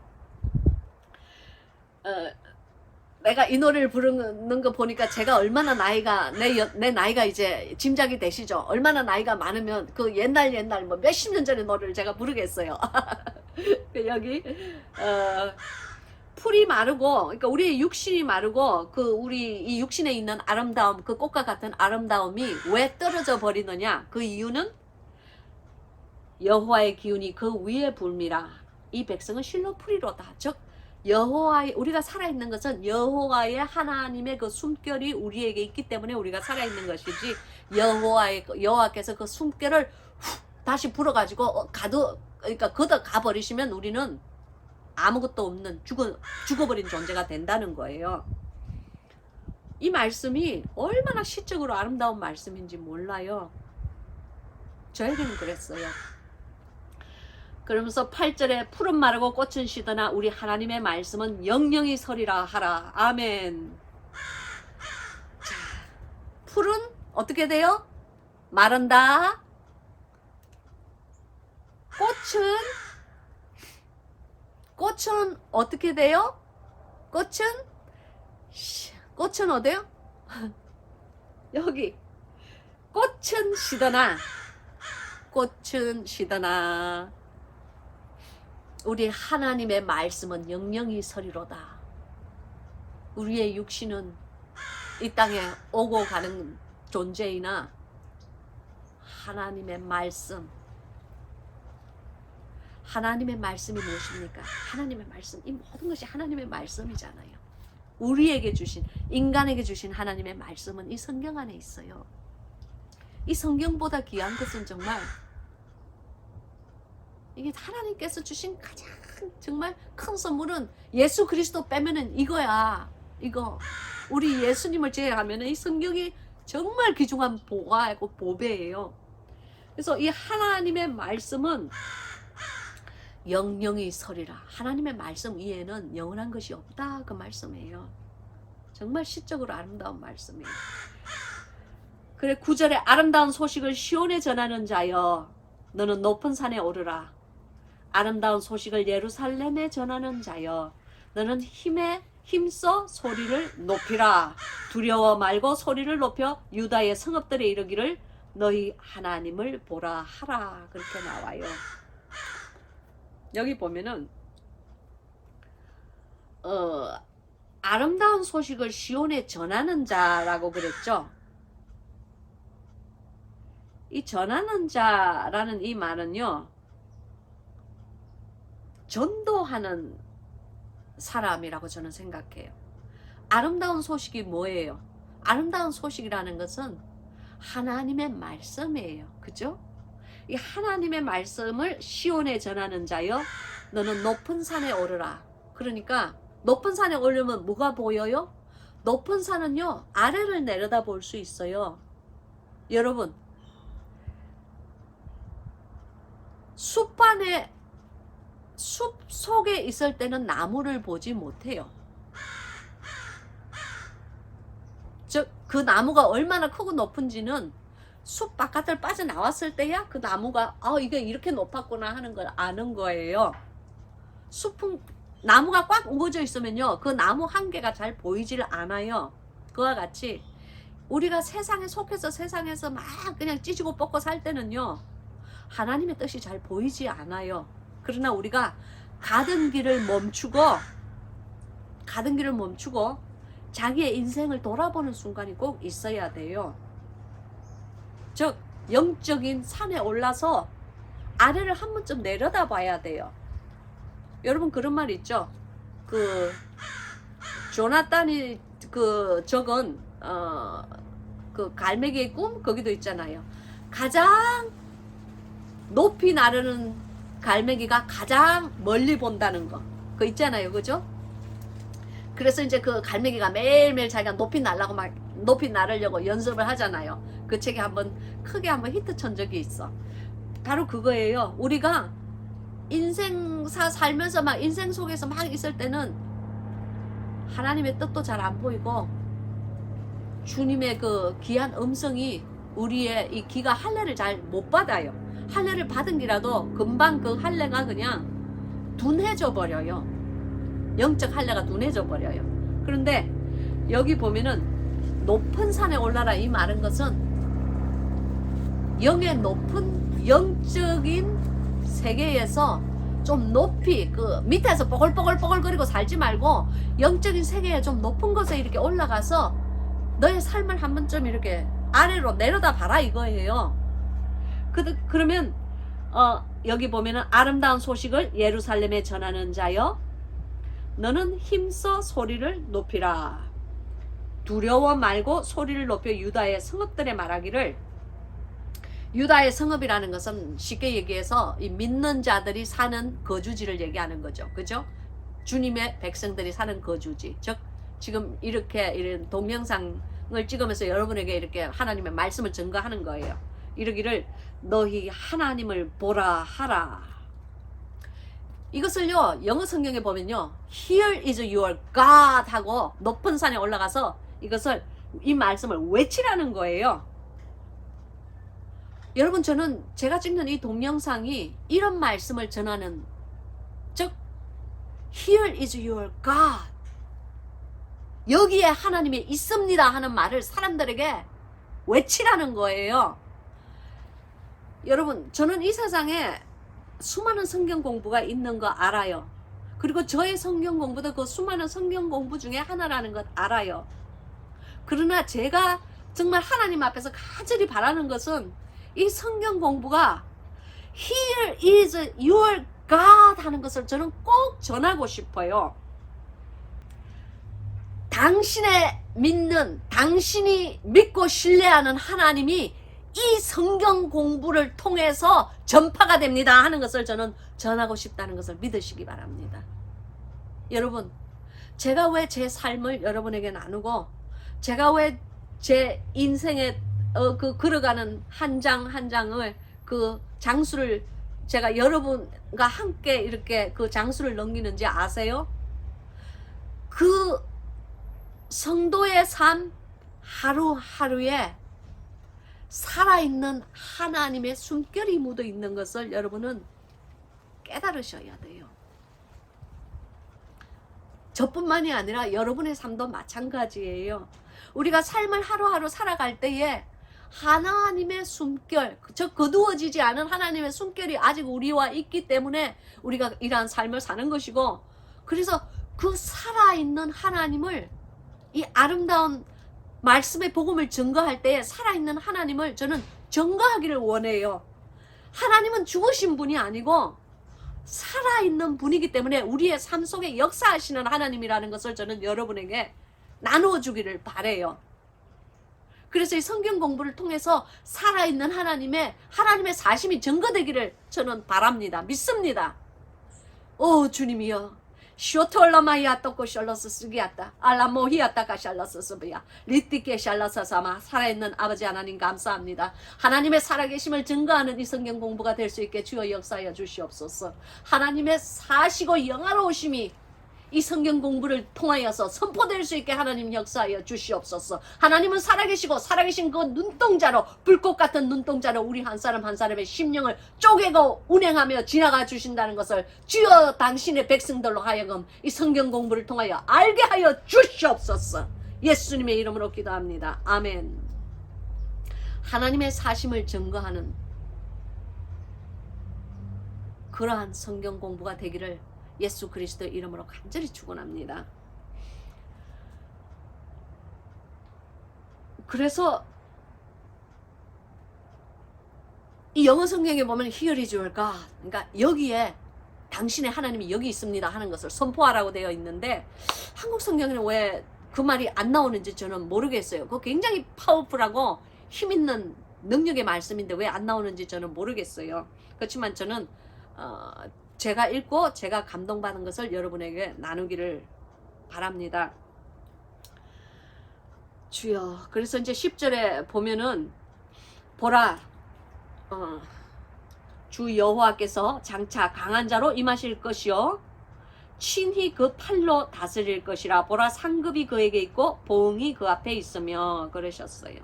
내가 이 노래를 부르는 거 보니까 제가 얼마나 나이가 내 나이가 이제 짐작이 되시죠? 얼마나 나이가 많으면 그 옛날 뭐 몇십 년 전의 노래를 제가 부르겠어요. 여기 풀이 마르고, 그러니까 우리의 육신이 마르고, 그 우리 이 육신에 있는 아름다움, 그 꽃과 같은 아름다움이 왜 떨어져 버리느냐? 그 이유는 여호와의 기운이 그 위에 불미라. 이 백성은 실로 풀이로다. 즉 여호와의, 우리가 살아있는 것은 여호와의 하나님의 그 숨결이 우리에게 있기 때문에 우리가 살아있는 것이지, 여호와께서 그 숨결을 다시 불어가지고 그러니까 걷어 가버리시면 우리는 아무것도 없는 죽어버린 존재가 된다는 거예요. 이 말씀이 얼마나 시적으로 아름다운 말씀인지 몰라요. 저에게는 그랬어요. 그러면서 8절에 풀은 마르고 꽃은 시드나 우리 하나님의 말씀은 영영이 서리라 하라. 아멘. 자, 풀은 어떻게 돼요? 마른다. 꽃은 어떻게 돼요? 꽃은 어디요? 여기. 꽃은 시드나 우리 하나님의 말씀은 영영이 서리로다. 우리의 육신은 이 땅에 오고 가는 존재이나 하나님의 말씀이 무엇입니까? 하나님의 말씀, 이 모든 것이 하나님의 말씀이잖아요. 우리에게 주신, 인간에게 주신 하나님의 말씀은 이 성경 안에 있어요. 이 성경보다 귀한 것은 정말 이게 하나님께서 주신 가장 정말 큰 선물은 예수 그리스도 빼면은 이거야. 이거 우리 예수님을 제외하면은 이 성경이 정말 귀중한 보화이고 보배예요. 그래서 이 하나님의 말씀은 영영이 서리라. 하나님의 말씀 위에는 영원한 것이 없다. 그 말씀이에요. 정말 시적으로 아름다운 말씀이에요. 그래 9절에 아름다운 소식을 시온에 전하는 자여 너는 높은 산에 오르라. 아름다운 소식을 예루살렘에 전하는 자여 너는 힘써 소리를 높이라. 두려워 말고 소리를 높여 유다의 성읍들에 이르기를 너희 하나님을 보라 하라. 그렇게 나와요. 여기 보면은 아름다운 소식을 시온에 전하는 자라고 그랬죠. 이 전하는 자라는 이 말은요, 전도하는 사람이라고 저는 생각해요. 아름다운 소식이 뭐예요? 아름다운 소식이라는 것은 하나님의 말씀이에요. 그죠? 이 하나님의 말씀을 시온에 전하는 자여 너는 높은 산에 오르라. 그러니까 높은 산에 오르면 뭐가 보여요? 높은 산은요 아래를 내려다 볼 수 있어요. 여러분 숲 속에 있을 때는 나무를 보지 못해요. 즉 그 나무가 얼마나 크고 높은지는 숲 바깥을 빠져나왔을 때야 그 나무가 이게 이렇게 높았구나 하는 걸 아는 거예요. 나무가 꽉 우거져 있으면요 그 나무 한 개가 잘 보이질 않아요. 그와 같이 우리가 세상에 속해서 세상에서 막 그냥 찌지고 뻗고 살 때는요 하나님의 뜻이 잘 보이지 않아요. 그러나 우리가 가던 길을 멈추고 자기의 인생을 돌아보는 순간이 꼭 있어야 돼요. 즉 영적인 산에 올라서 아래를 한 번쯤 내려다 봐야 돼요. 여러분 그런 말 있죠. 그 조나단이 적은 그 갈매기의 꿈 거기도 있잖아요. 가장 높이 나르는 갈매기가 가장 멀리 본다는 거. 그거 있잖아요. 그죠? 그래서 이제 그 갈매기가 매일매일 자기가 높이 날으려고 연습을 하잖아요. 그 책이 크게 한번 히트 친 적이 있어. 바로 그거예요. 우리가 인생사 살면서 막 인생 속에서 막 있을 때는 하나님의 뜻도 잘 안 보이고 주님의 그 귀한 음성이 우리의 이 귀가 할례를 잘 못 받아요. 할례를 받은 기라도 금방 그 할례가 그냥 둔해져 버려요. 영적 할례가 둔해져 버려요. 그런데 여기 보면은 높은 산에 올라라 이 말은 것은 영의 높은 영적인 세계에서 좀 높이 그 밑에서 뽀글뽀글뽀글거리고 살지 말고 영적인 세계에 좀 높은 곳에 이렇게 올라가서 너의 삶을 한 번쯤 이렇게 아래로 내려다 봐라 이거예요. 그러면 여기 보면은 아름다운 소식을 예루살렘에 전하는 자여 너는 힘써 소리를 높이라. 두려워 말고 소리를 높여 유다의 성읍들에 말하기를. 유다의 성읍이라는 것은 쉽게 얘기해서 이 믿는 자들이 사는 거주지를 얘기하는 거죠. 그죠? 주님의 백성들이 사는 거주지. 즉 지금 이렇게 이런 동영상을 찍으면서 여러분에게 이렇게 하나님의 말씀을 증거하는 거예요. 이러기를 너희 하나님을 보라 하라. 이것을요 영어 성경에 보면요 Here is your God 하고 높은 산에 올라가서 이것을 이 말씀을 외치라는 거예요. 여러분 저는 제가 찍는 이 동영상이 이런 말씀을 전하는 즉 Here is your God 여기에 하나님이 있습니다 하는 말을 사람들에게 외치라는 거예요. 여러분 저는 이 세상에 수많은 성경 공부가 있는 거 알아요. 그리고 저의 성경 공부도 그 수많은 성경 공부 중에 하나라는 것 알아요. 그러나 제가 정말 하나님 앞에서 간절히 바라는 것은 이 성경 공부가 Here is your God 하는 것을 저는 꼭 전하고 싶어요. 당신이 믿고 신뢰하는 하나님이 이 성경 공부를 통해서 전파가 됩니다 하는 것을 저는 전하고 싶다는 것을 믿으시기 바랍니다. 여러분 제가 왜 제 삶을 여러분에게 나누고 제가 왜 제 인생에 걸어가는 한 장 한 장을 그 장수를 제가 여러분과 함께 이렇게 그 장수를 넘기는지 아세요? 그 성도의 삶 하루하루에 살아있는 하나님의 숨결이 묻어 있는 것을 여러분은 깨달으셔야 돼요. 저뿐만이 아니라 여러분의 삶도 마찬가지예요. 우리가 삶을 하루하루 살아갈 때에 하나님의 숨결, 저 거두어지지 않은 하나님의 숨결이 아직 우리와 있기 때문에 우리가 이러한 삶을 사는 것이고, 그래서 그 살아있는 하나님을, 이 아름다운 말씀의 복음을 증거할 때에 살아있는 하나님을 저는 증거하기를 원해요. 하나님은 죽으신 분이 아니고 살아있는 분이기 때문에 우리의 삶 속에 역사하시는 하나님이라는 것을 저는 여러분에게 나누어 주기를 바래요. 그래서 이 성경 공부를 통해서 살아있는 하나님의 사심이 증거되기를 저는 바랍니다. 믿습니다. 오 주님이여, 쇼톨라마이아 또코 샬러스 쓰기야다 알라모히야다가 샬러스 쓰비야 리티케 샬러스사마. 살아있는 아버지 하나님 감사합니다. 하나님의 살아계심을 증거하는 이 성경 공부가 될 수 있게 주여 역사하여 주시옵소서. 하나님의 사시고 영화로우심이 이 성경 공부를 통하여서 선포될 수 있게 하나님 역사하여 주시옵소서. 하나님은 살아계시고 살아계신 그 눈동자로, 불꽃 같은 눈동자로 우리 한 사람 한 사람의 심령을 쪼개고 운행하며 지나가 주신다는 것을 주여 당신의 백성들로 하여금 이 성경 공부를 통하여 알게 하여 주시옵소서. 예수님의 이름으로 기도합니다. 아멘. 하나님의 사심을 증거하는 그러한 성경 공부가 되기를 예수 그리스도 이름으로 간절히 축원합니다. 그래서 이 영어 성경에 보면 Here is your God, 그러니까 여기에 당신의 하나님이 여기 있습니다 하는 것을 선포하라고 되어 있는데, 한국 성경에는 왜 그 말이 안 나오는지 저는 모르겠어요. 그거 굉장히 파워풀하고 힘있는 능력의 말씀인데 왜 안 나오는지 저는 모르겠어요. 그렇지만 저는 제가 읽고 제가 감동받은 것을 여러분에게 나누기를 바랍니다. 주여. 그래서 이제 10절에 보면은 보라 주 여호와께서 장차 강한 자로 임하실 것이요 친히 그 팔로 다스릴 것이라. 보라 상급이 그에게 있고 보응이 그 앞에 있으며 그러셨어요.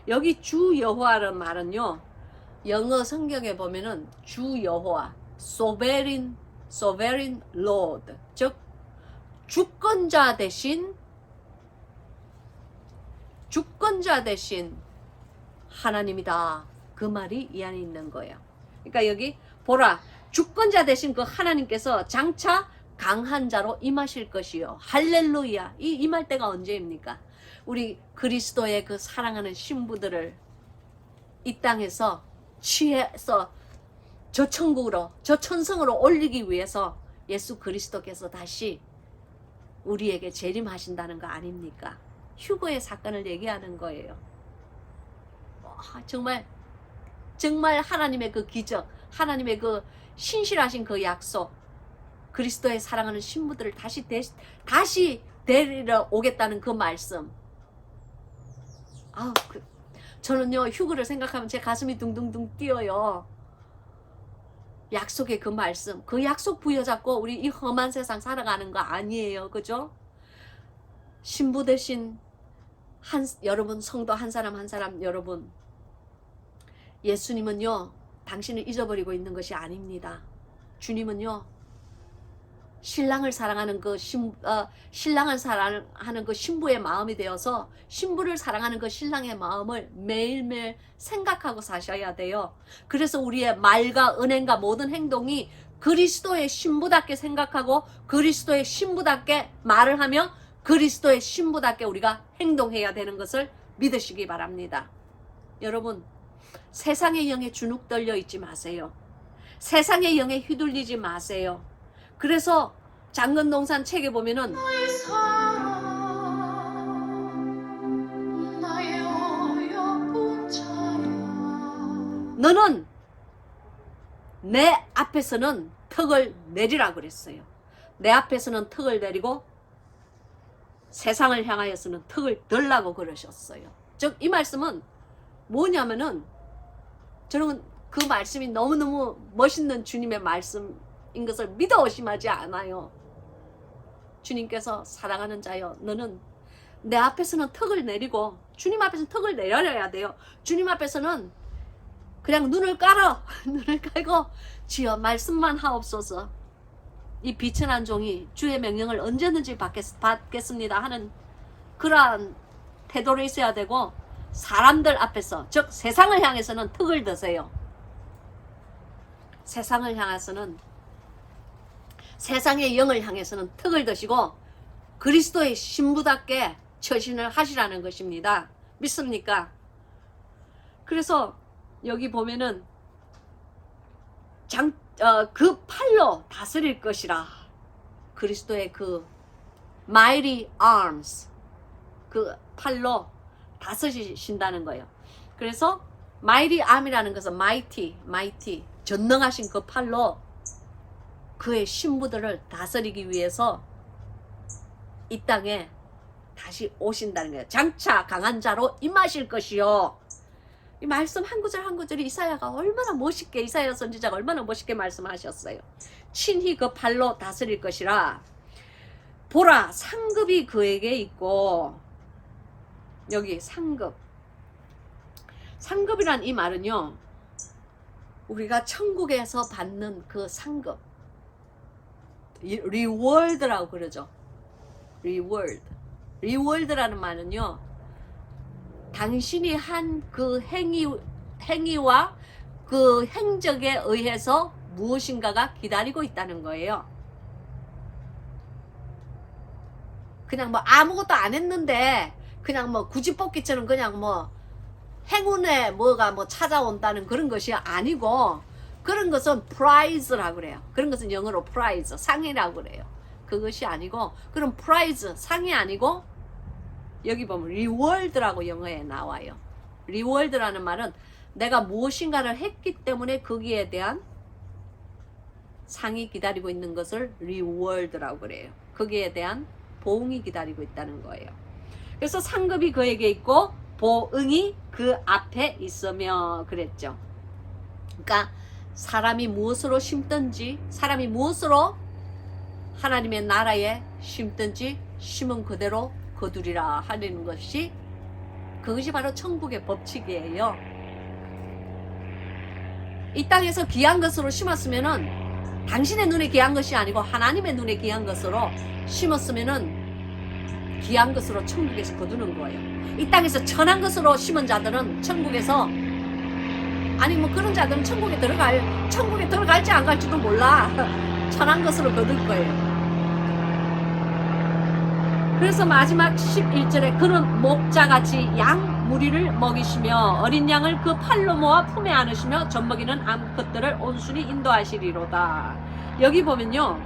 여기 주 여호와라는 말은요, 영어 성경에 보면은 주 여호와 Sovereign Lord, 즉 주권자 대신 하나님이다, 그 말이 이 안에 있는 거예요. 그러니까 여기 보라 주권자 되신 그 하나님께서 장차 강한 자로 임하실 것이요. 할렐루야. 이 임할 때가 언제입니까? 우리 그리스도의 그 사랑하는 신부들을 이 땅에서 취해서 저 천국으로, 저 천성으로 올리기 위해서 예수 그리스도께서 다시 우리에게 재림하신다는 거 아닙니까? 휴거의 사건을 얘기하는 거예요. 정말 하나님의 그 기적, 하나님의 그 신실하신 그 약속, 그리스도의 사랑하는 신부들을 다시 데리러 오겠다는 그 말씀. 저는요, 휴거를 생각하면 제 가슴이 둥둥둥 뛰어요. 약속의 그 말씀, 그 약속 부여잡고 우리 이 험한 세상 살아가는 거 아니에요. 그죠? 신부 되신 여러분, 성도 한 사람 한 사람 여러분, 예수님은요, 당신을 잊어버리고 있는 것이 아닙니다. 주님은요, 신랑을 사랑하는 신랑을 사랑하는 그 신부의 마음이 되어서 신부를 사랑하는 그 신랑의 마음을 매일매일 생각하고 사셔야 돼요. 그래서 우리의 말과 은행과 모든 행동이 그리스도의 신부답게 생각하고 그리스도의 신부답게 말을 하며 그리스도의 신부답게 우리가 행동해야 되는 것을 믿으시기 바랍니다. 여러분, 세상의 영에 주눅 떨려 있지 마세요. 세상의 영에 휘둘리지 마세요. 그래서 장근동산 책에 보면은 너는 내 앞에서는 턱을 내리라 그랬어요. 내 앞에서는 턱을 내리고 세상을 향하여서는 턱을 들라고 그러셨어요. 즉 이 말씀은 뭐냐면은, 저는 그 말씀이 너무너무 멋있는 주님의 말씀인 것을 믿어 의심하지 않아요. 주님께서 사랑하는 자여, 너는 내 앞에서는 턱을 내리고, 주님 앞에서는 턱을 내려야 돼요. 주님 앞에서는 그냥 눈을 깔아. 눈을 깔고 주여 말씀만 하옵소서. 이 비천한 종이 주의 명령을 언제든지 받겠습니다 하는 그러한 태도로 있어야 되고, 사람들 앞에서, 즉 세상을 향해서는 턱을 드세요. 세상을 향해서는, 세상의 영을 향해서는 턱을 드시고 그리스도의 신부답게 처신을 하시라는 것입니다. 믿습니까? 그래서 여기 보면은 그 팔로 다스릴 것이라. 그리스도의 그 mighty arms, 그 팔로 다스리신다는 거예요. 그래서 mighty arm이라는 것은 mighty, 전능하신 그 팔로 그의 신부들을 다스리기 위해서 이 땅에 다시 오신다는 거예요. 장차 강한 자로 임하실 것이요. 이 말씀 한 구절 한 구절이 이사야가 얼마나 멋있게, 이사야 선지자가 얼마나 멋있게 말씀하셨어요. 친히 그 팔로 다스릴 것이라. 보라, 상급이 그에게 있고. 여기 상급이란 이 말은요, 우리가 천국에서 받는 그 상급, reward라고 그러죠. reward라는 말은요, 당신이 한 그 행위와 그 행적에 의해서 무엇인가가 기다리고 있다는 거예요. 그냥 뭐 아무것도 안 했는데 그냥 뭐 구지뽑기처럼 그냥 뭐 행운에 뭐가 뭐 찾아온다는 그런 것이 아니고, 그런 것은 prize라고 그래요. 그런 것은 영어로 prize, 상이라고 그래요. 그것이 아니고, 그런 prize, 상이 아니고, 여기 보면 reward라고 영어에 나와요. reward라는 말은 내가 무엇인가를 했기 때문에 거기에 대한 상이 기다리고 있는 것을 reward라고 그래요. 거기에 대한 보응이 기다리고 있다는 거예요. 그래서 상급이 그에게 있고 보응이 그 앞에 있으며 그랬죠. 그러니까 사람이 무엇으로 심든지, 사람이 무엇으로 하나님의 나라에 심든지 심은 그대로 거두리라 하는 것이, 그것이 바로 천국의 법칙이에요. 이 땅에서 귀한 것으로 심었으면은 당신의 눈에 귀한 것이 아니고 하나님의 눈에 귀한 것으로 심었으면은 귀한 것으로 천국에서 거두는 거예요. 이 땅에서 천한 것으로 심은 자들은 천국에서 아니 뭐 그런 자들은 천국에 들어갈지 안 갈지도 몰라. 천한 것으로 거둘 거예요. 그래서 마지막 11절에 그는 목자같이 양 무리를 먹이시며 어린 양을 그 팔로 모아 품에 안으시며 젖먹이는 암컷들을 온순히 인도하시리로다. 여기 보면요,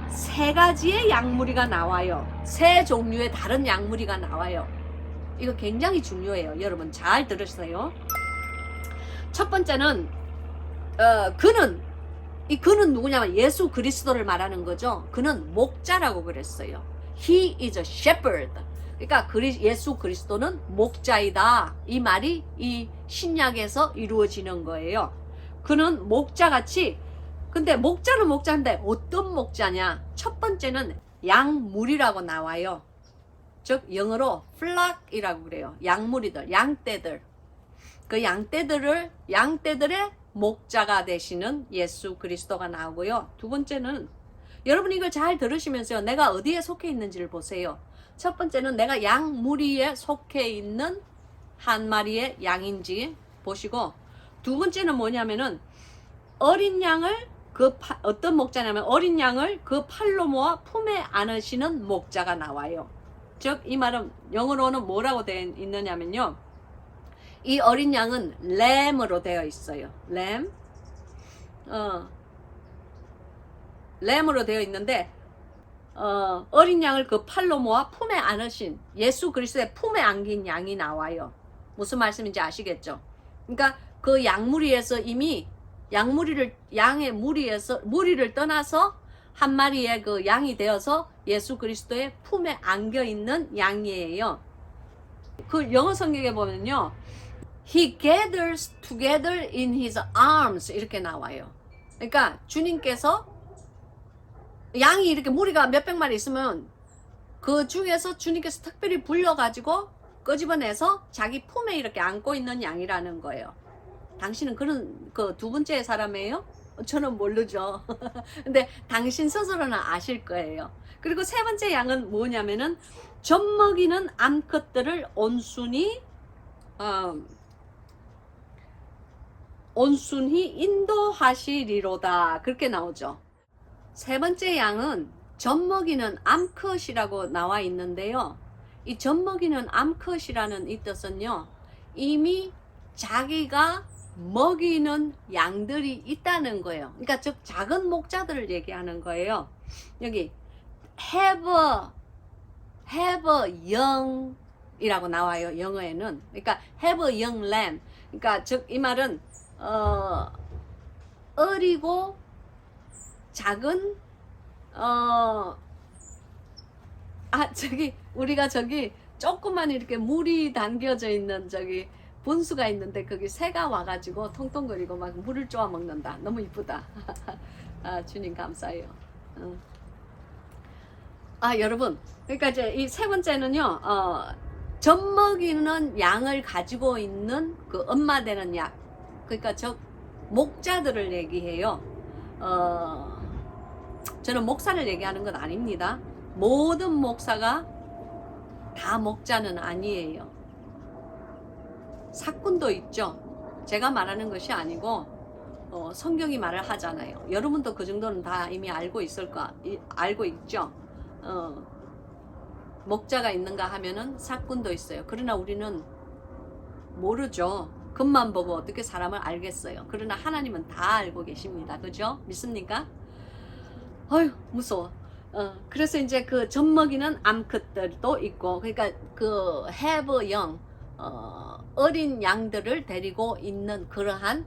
세 가지의 양무리가 나와요. 세 종류의 다른 양무리가 나와요. 이거 굉장히 중요해요. 여러분 잘 들으세요. 첫 번째는 그는 누구냐면 예수 그리스도를 말하는 거죠. 그는 목자라고 그랬어요. He is a shepherd. 그러니까 예수 그리스도는 목자이다. 이 말이 이 신약에서 이루어지는 거예요. 그는 목자같이, 근데 목자는 목자인데 어떤 목자냐? 첫 번째는 양무리라고 나와요. 즉 영어로 flock이라고 그래요. 양무리들, 양떼들. 그 양떼들의 목자가 되시는 예수 그리스도가 나오고요. 두 번째는 여러분 이걸 잘 들으시면서요, 내가 어디에 속해 있는지를 보세요. 첫 번째는 내가 양무리에 속해 있는 한 마리의 양인지 보시고, 두 번째는 뭐냐면은 어린 양을 어떤 목자냐면 어린 양을 그 팔로 모아 품에 안으시는 목자가 나와요. 즉 이 말은 영어로는 뭐라고 되어 있느냐면요, 이 어린 양은 lamb으로 되어 있어요. lamb으로 되어 있는데 어린 양을 그 팔로 모아 품에 안으신 예수 그리스도의 품에 안긴 양이 나와요. 무슨 말씀인지 아시겠죠? 그러니까 그 양무리에서 이미 양의 무리를 떠나서 한 마리의 그 양이 되어서 예수 그리스도의 품에 안겨 있는 양이에요. 그 영어 성경에 보면요, He gathers together in his arms 이렇게 나와요. 그러니까 주님께서 양이 이렇게 무리가 몇백 마리 있으면 그 중에서 주님께서 특별히 불러가지고 끄집어내서 자기 품에 이렇게 안고 있는 양이라는 거예요. 당신은 그런 그 두 번째 사람이에요? 저는 모르죠. 근데 당신 스스로는 아실 거예요. 그리고 세 번째 양은 뭐냐면은 젖먹이는 암컷들을 온순히 인도하시리로다. 그렇게 나오죠. 세 번째 양은 젖먹이는 암컷이라고 나와 있는데요. 이 젖먹이는 암컷이라는 이 뜻은요, 이미 자기가 먹이는 양들이 있다는 거예요. 그러니까 즉 작은 목자들을 얘기하는 거예요. 여기 have a young 이라고 나와요. 영어에는. 그러니까 have a young lamb. 그러니까 즉 이 말은 어리고 작은 우리가 조그만 이렇게 물이 담겨져 있는 분수가 있는데 거기 새가 와가지고 통통거리고 막 물을 쪼아 먹는다. 너무 이쁘다. 주님 감사해요. 여러분, 그러니까 이제 이 세 번째는요, 젖먹이는 양을 가지고 있는 그 엄마 되는 양, 그러니까 목자들을 얘기해요. 저는 목사를 얘기하는 건 아닙니다. 모든 목사가 다 목자는 아니에요. 사꾼도 있죠. 제가 말하는 것이 아니고 성경이 말을 하잖아요. 여러분도 그 정도는 다 이미 알고 있죠. 목자가 있는가 하면은 사꾼도 있어요. 그러나 우리는 모르죠. 겉만 보고 어떻게 사람을 알겠어요. 그러나 하나님은 다 알고 계십니다. 그죠? 믿습니까? 어휴 무서워. 그래서 이제 그 젖먹이는 암컷들도 있고, 그러니까 그 have young, 어린 양들을 데리고 있는 그러한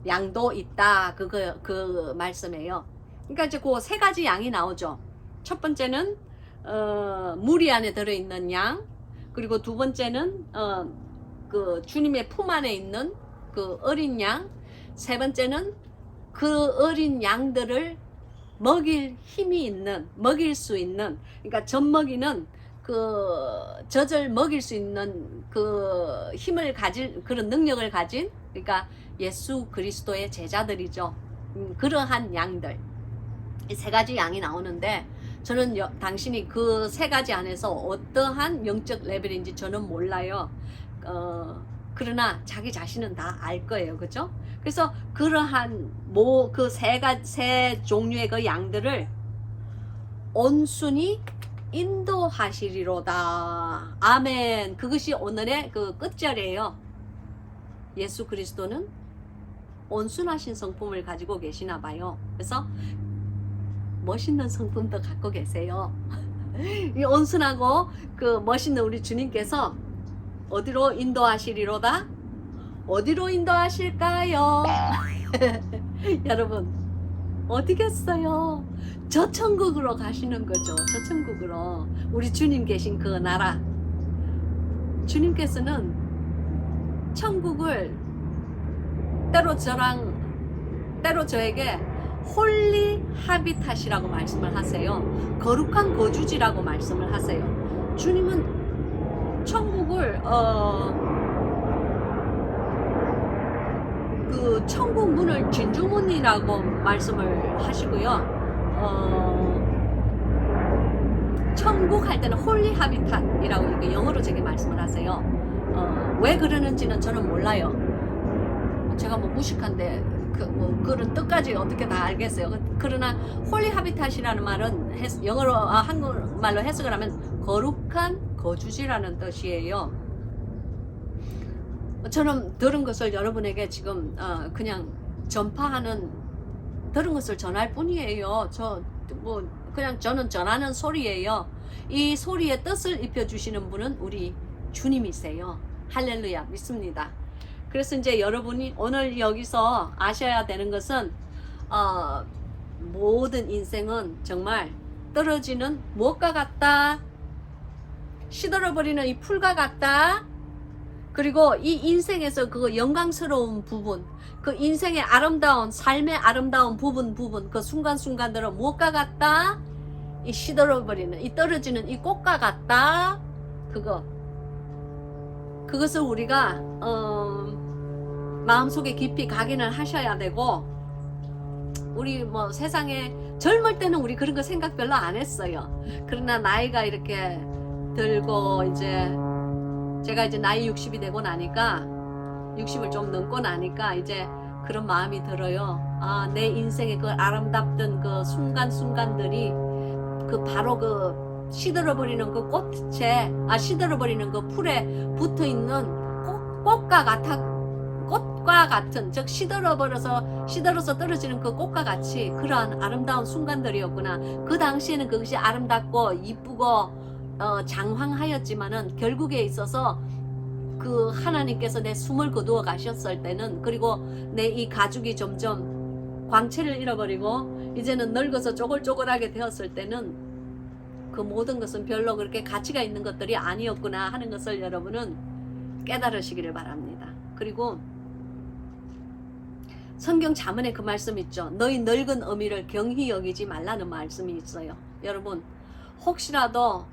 양도 있다. 그 말씀이에요. 그러니까 이제 그 세 가지 양이 나오죠. 첫 번째는 무리 안에 들어있는 양, 그리고 두 번째는 그 주님의 품 안에 있는 그 어린 양, 세 번째는 그 어린 양들을 먹일 수 있는, 그러니까 젖먹이는 젖을 먹일 수 있는 그 힘을 가진, 그런 능력을 가진, 그러니까 예수 그리스도의 제자들이죠. 그러한 양들, 이 세 가지 양이 나오는데, 저는 당신이 그 세 가지 안에서 어떠한 영적 레벨인지 저는 몰라요. 그러나 자기 자신은 다 알 거예요. 그죠? 그래서 그러한 그 세 종류의 그 양들을 온순히 인도하시리로다. 아멘. 그것이 오늘의 그 끝절이에요. 예수 그리스도는 온순하신 성품을 가지고 계시나 봐요. 그래서 멋있는 성품도 갖고 계세요. 이 온순하고 그 멋있는 우리 주님께서 어디로 인도하시리로다? 어디로 인도하실까요? 여러분 어디겠어요? 저 천국으로 가시는 거죠. 저 천국으로. 우리 주님 계신 그 나라. 주님께서는 천국을 때로 저에게 홀리 하비탓이라고 말씀을 하세요. 거룩한 거주지라고 말씀을 하세요. 주님은 천국을 그 천국 문을 진주문이라고 말씀을 하시고요. 천국 할 때는 홀리 하비탓이라고 이렇게 영어로 제게 말씀을 하세요. 왜 그러는지는 저는 몰라요. 제가 뭐 무식한데 그런 뜻까지 어떻게 다 알겠어요. 그러나 홀리 하비탓이라는 말은 영어로 한국말로 해석을 하면 거룩한 거주지라는 뜻이에요. 저는 들은 것을 여러분에게 지금 그냥 들은 것을 전할 뿐이에요. 그냥 저는 전하는 소리예요. 이 소리에 뜻을 입혀주시는 분은 우리 주님이세요. 할렐루야, 믿습니다. 그래서 이제 여러분이 오늘 여기서 아셔야 되는 것은 모든 인생은 정말 떨어지는 무엇과 같다? 시들어버리는 이 풀과 같다. 그리고 이 인생에서 그 영광스러운 부분, 그 인생의 아름다운, 삶의 아름다운 부분, 그 순간순간들은 무엇과 같다? 이 시들어버리는, 이 떨어지는 이 꽃과 같다. 그것을 우리가 마음속에 깊이 각인을 하셔야 되고, 우리 뭐 세상에 젊을 때는 우리 그런 거 생각 별로 안 했어요. 그러나 나이가 이렇게 들고 제가 이제 나이 60이 되고 나니까 60을 좀 넘고 나니까 이제 그런 마음이 들어요. 내 인생의 그 아름답던 그 순간순간들이 바로 그 시들어버리는 그 꽃에 시들어버리는 그 풀에 붙어있는 꽃과 같은 즉 시들어서 떨어지는 그 꽃과 같이 그러한 아름다운 순간들이었구나. 그 당시에는 그것이 아름답고 이쁘고 장황하였지만은 결국에 있어서 그 하나님께서 내 숨을 거두어 가셨을 때는, 그리고 내 이 가죽이 점점 광채를 잃어버리고 이제는 늙어서 쪼글쪼글하게 되었을 때는 그 모든 것은 별로 그렇게 가치가 있는 것들이 아니었구나 하는 것을 여러분은 깨달으시기를 바랍니다. 그리고 성경 잠언에 그 말씀 있죠. 너희 늙은 어미를 경히 여기지 말라는 말씀이 있어요. 여러분 혹시라도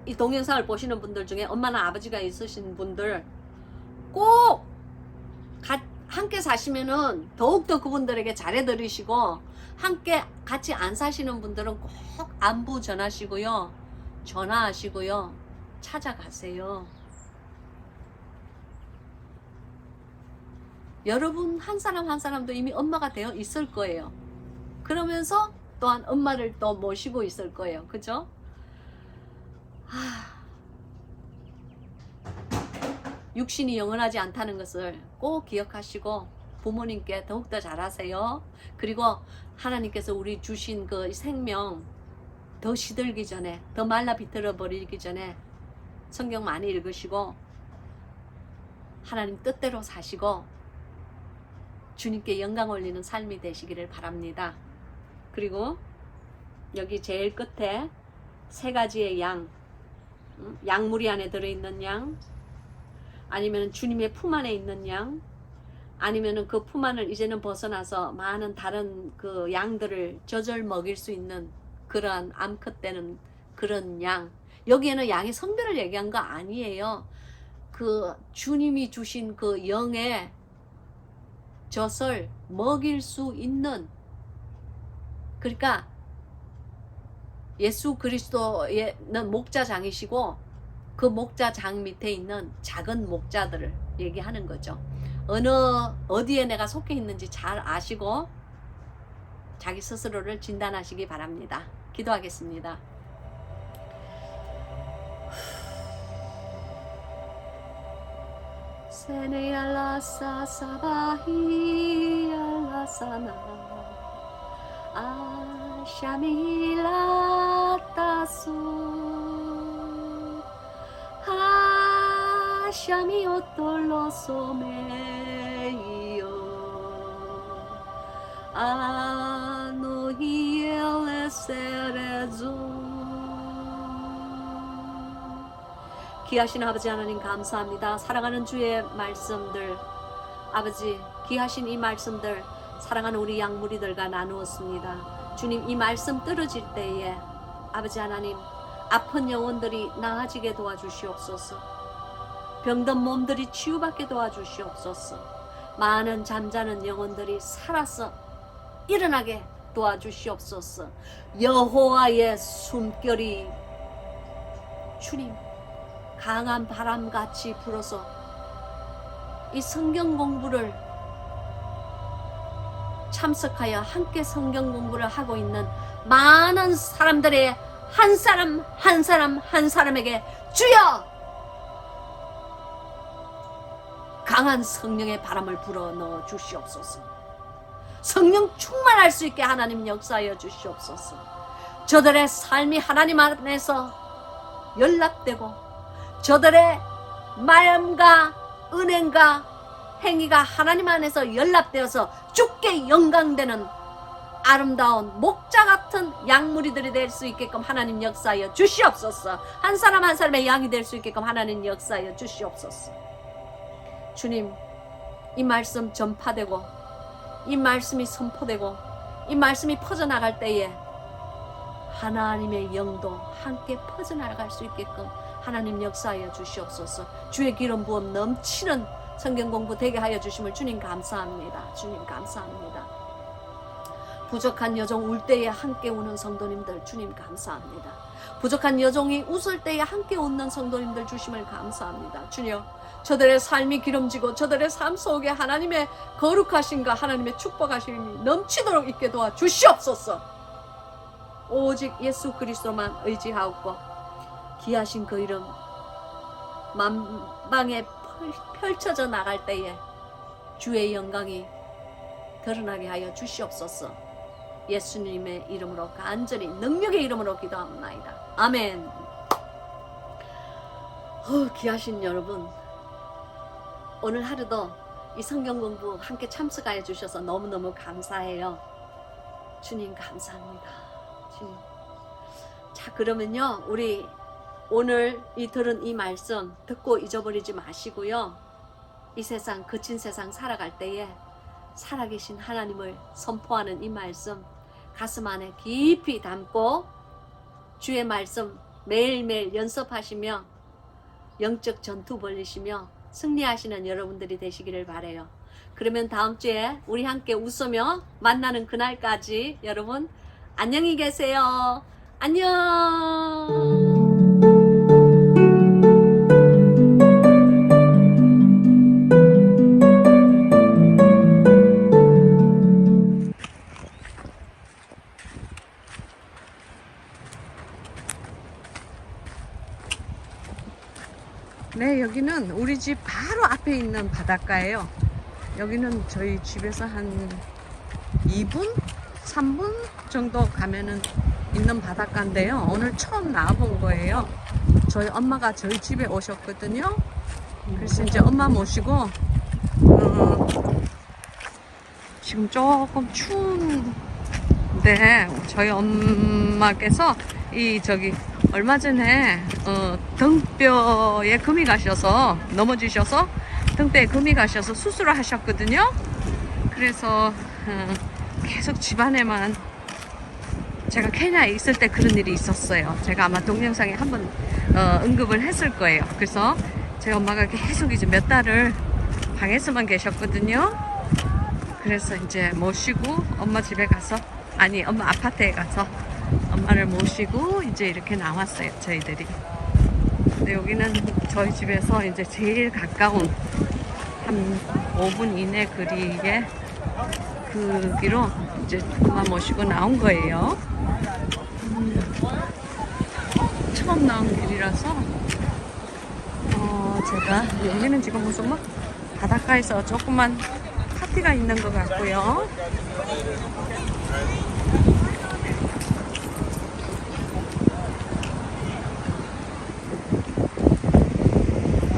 이 동영상을 보시는 분들 중에 엄마나 아버지가 있으신 분들 꼭 함께 사시면은 더욱더 그분들에게 잘해드리시고, 함께 같이 안 사시는 분들은 꼭 안부 전하시고요, 전화하시고요, 찾아가세요. 여러분 한 사람 한 사람도 이미 엄마가 되어 있을 거예요. 그러면서 또한 엄마를 또 모시고 있을 거예요. 그죠? 육신이 영원하지 않다는 것을 꼭 기억하시고 부모님께 더욱더 잘하세요. 그리고 하나님께서 우리 주신 그 생명 더 시들기 전에, 더 말라 비틀어 버리기 전에 성경 많이 읽으시고 하나님 뜻대로 사시고 주님께 영광 올리는 삶이 되시기를 바랍니다. 그리고 여기 제일 끝에 세 가지의 양무리 안에 들어있는 양, 아니면 주님의 품 안에 있는 양, 아니면 그 품 안을 이제는 벗어나서 많은 다른 그 양들을 저절 먹일 수 있는 그러한 암컷 되는 그런 양. 여기에는 양의 성별을 얘기한 거 아니에요. 그 주님이 주신 그 영의 젖을 먹일 수 있는, 그러니까 예수 그리스도는 목자장이시고 그 목자장 밑에 있는 작은 목자들을 얘기하는 거죠. 어디에 내가 속해 있는지 잘 아시고 자기 스스로를 진단하시기 바랍니다. 기도하겠습니다. 세네알라사 사바히알라사나 아샤미라타수 아샤미오톨로소메이요 아노히엘레세레조. 귀하신 아버지 하나님 감사합니다. 사랑하는 주의 말씀들, 아버지 귀하신 이 말씀들 사랑하는 우리 양무리들과 나누었습니다. 주님, 이 말씀 떨어질 때에 아버지 하나님 아픈 영혼들이 나아지게 도와주시옵소서. 병든 몸들이 치유받게 도와주시옵소서. 많은 잠자는 영혼들이 살아서 일어나게 도와주시옵소서. 여호와의 숨결이 주님 강한 바람같이 불어서 이 성경 공부를 참석하여 함께 성경 공부를 하고 있는 많은 사람들의 한 사람 한 사람 한 사람에게 주여 강한 성령의 바람을 불어 넣어 주시옵소서. 성령 충만할 수 있게 하나님 역사하여 주시옵소서. 저들의 삶이 하나님 안에서 연락되고 저들의 마음과 은행과 행위가 하나님 안에서 연락되어서 주께 영광되는 아름다운 목자 같은 양무리들이 될 수 있게끔 하나님 역사하여 주시옵소서. 한 사람 한 사람의 양이 될 수 있게끔 하나님 역사하여 주시옵소서. 주님, 이 말씀 전파되고 이 말씀이 선포되고 이 말씀이 퍼져나갈 때에 하나님의 영도 함께 퍼져나갈 수 있게끔 하나님 역사하여 주시옵소서. 주의 기름 부음 넘치는 성경 공부 되게 하여 주심을 주님 감사합니다. 주님 감사합니다. 부족한 여종 울 때에 함께 우는 성도님들 주님 감사합니다. 부족한 여종이 웃을 때에 함께 웃는 성도님들 주심을 감사합니다. 주여, 저들의 삶이 기름지고 저들의 삶 속에 하나님의 거룩하심과 하나님의 축복하심이 넘치도록 있게 도와 주시옵소서. 오직 예수 그리스도만 의지하옵고 귀하신 그 이름 만방에 펼쳐져 나갈 때에 주의 영광이 드러나게 하여 주시옵소서. 예수님의 이름으로 간절히 능력의 이름으로 기도합나이다. 아멘. 귀하신 여러분, 오늘 하루도 이 성경 공부 함께 참석하여 주셔서 너무너무 감사해요. 주님 감사합니다. 주님. 자, 그러면요, 우리 오늘 들은 이 말씀 듣고 잊어버리지 마시고요. 이 세상, 거친 세상 살아갈 때에 살아계신 하나님을 선포하는 이 말씀 가슴 안에 깊이 담고 주의 말씀 매일매일 연습하시며 영적 전투 벌리시며 승리하시는 여러분들이 되시기를 바라요. 그러면 다음 주에 우리 함께 웃으며 만나는 그날까지 여러분 안녕히 계세요. 안녕. 네, 여기는 우리 집 바로 앞에 있는 바닷가예요. 여기는 저희 집에서 한 2분? 3분 정도 가면은 있는 바닷가인데요. 오늘 처음 나와본 거예요. 저희 엄마가 저희 집에 오셨거든요. 그래서 이제 엄마 모시고 지금 조금 추운데 저희 엄마께서 얼마 전에 등뼈에 금이 가셔서 넘어지셔서 등뼈에 금이 가셔서 수술을 하셨거든요. 그래서 계속 집안에만 제가 케냐에 있을 때 그런 일이 있었어요. 제가 아마 동영상에 한번 언급을 했을 거예요. 그래서 저희 엄마가 계속 이제 몇 달을 방에서만 계셨거든요. 그래서 이제 모시고 엄마 집에 가서, 아니 엄마 아파트에 가서 엄마를 모시고 이제 이렇게 나왔어요, 저희들이. 근데 여기는 저희 집에서 이제 제일 가까운 한 5분 이내 거리에 그 길로 이제 엄마 모시고 나온 거예요. 처음 나온 길이라서 제가 여기는 지금 무슨 뭐 바닷가에서 조그만 파티가 있는 것 같고요.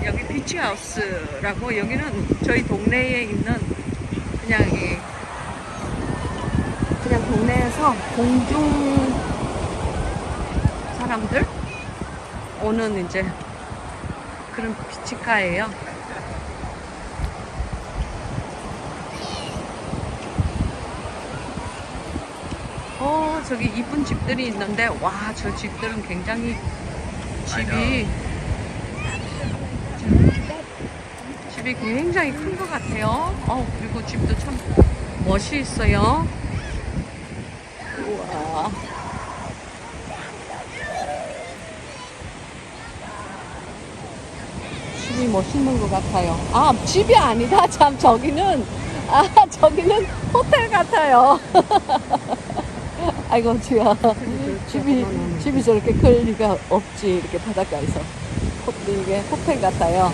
여기 비치하우스라고, 여기는 저희 동네에 있는 그냥 동네에서 공중 사람들 오는 이제 그런 비치가예요. 저기 이쁜 집들이 있는데, 와, 저 집들은 굉장히 집이 굉장히 큰 것 같아요. 그리고 집도 참 멋이 있어요. 우와. 집이 멋있는 것 같아요. 아, 집이 아니다. 참, 저기는 호텔 같아요. 아이고, 주야. 집이 저렇게 클 리가 없지. 이렇게 바닷가에서. 이게 호텔 같아요.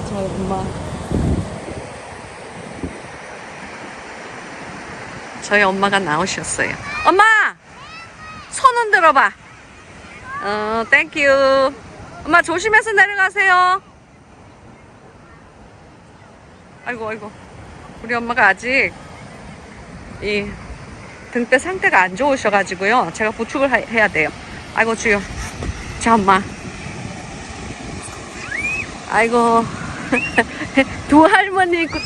저희 엄마. 저희 엄마가 나오셨어요. 엄마! 손 흔들어봐. 땡큐. 엄마 조심해서 내려가세요. 아이고. 우리 엄마가 아직 이 등대 상태가 안 좋으셔가지고요. 제가 부축을 해야 돼요. 아이고, 주여. 자, 엄마. 아이고. 두 할머니 있고,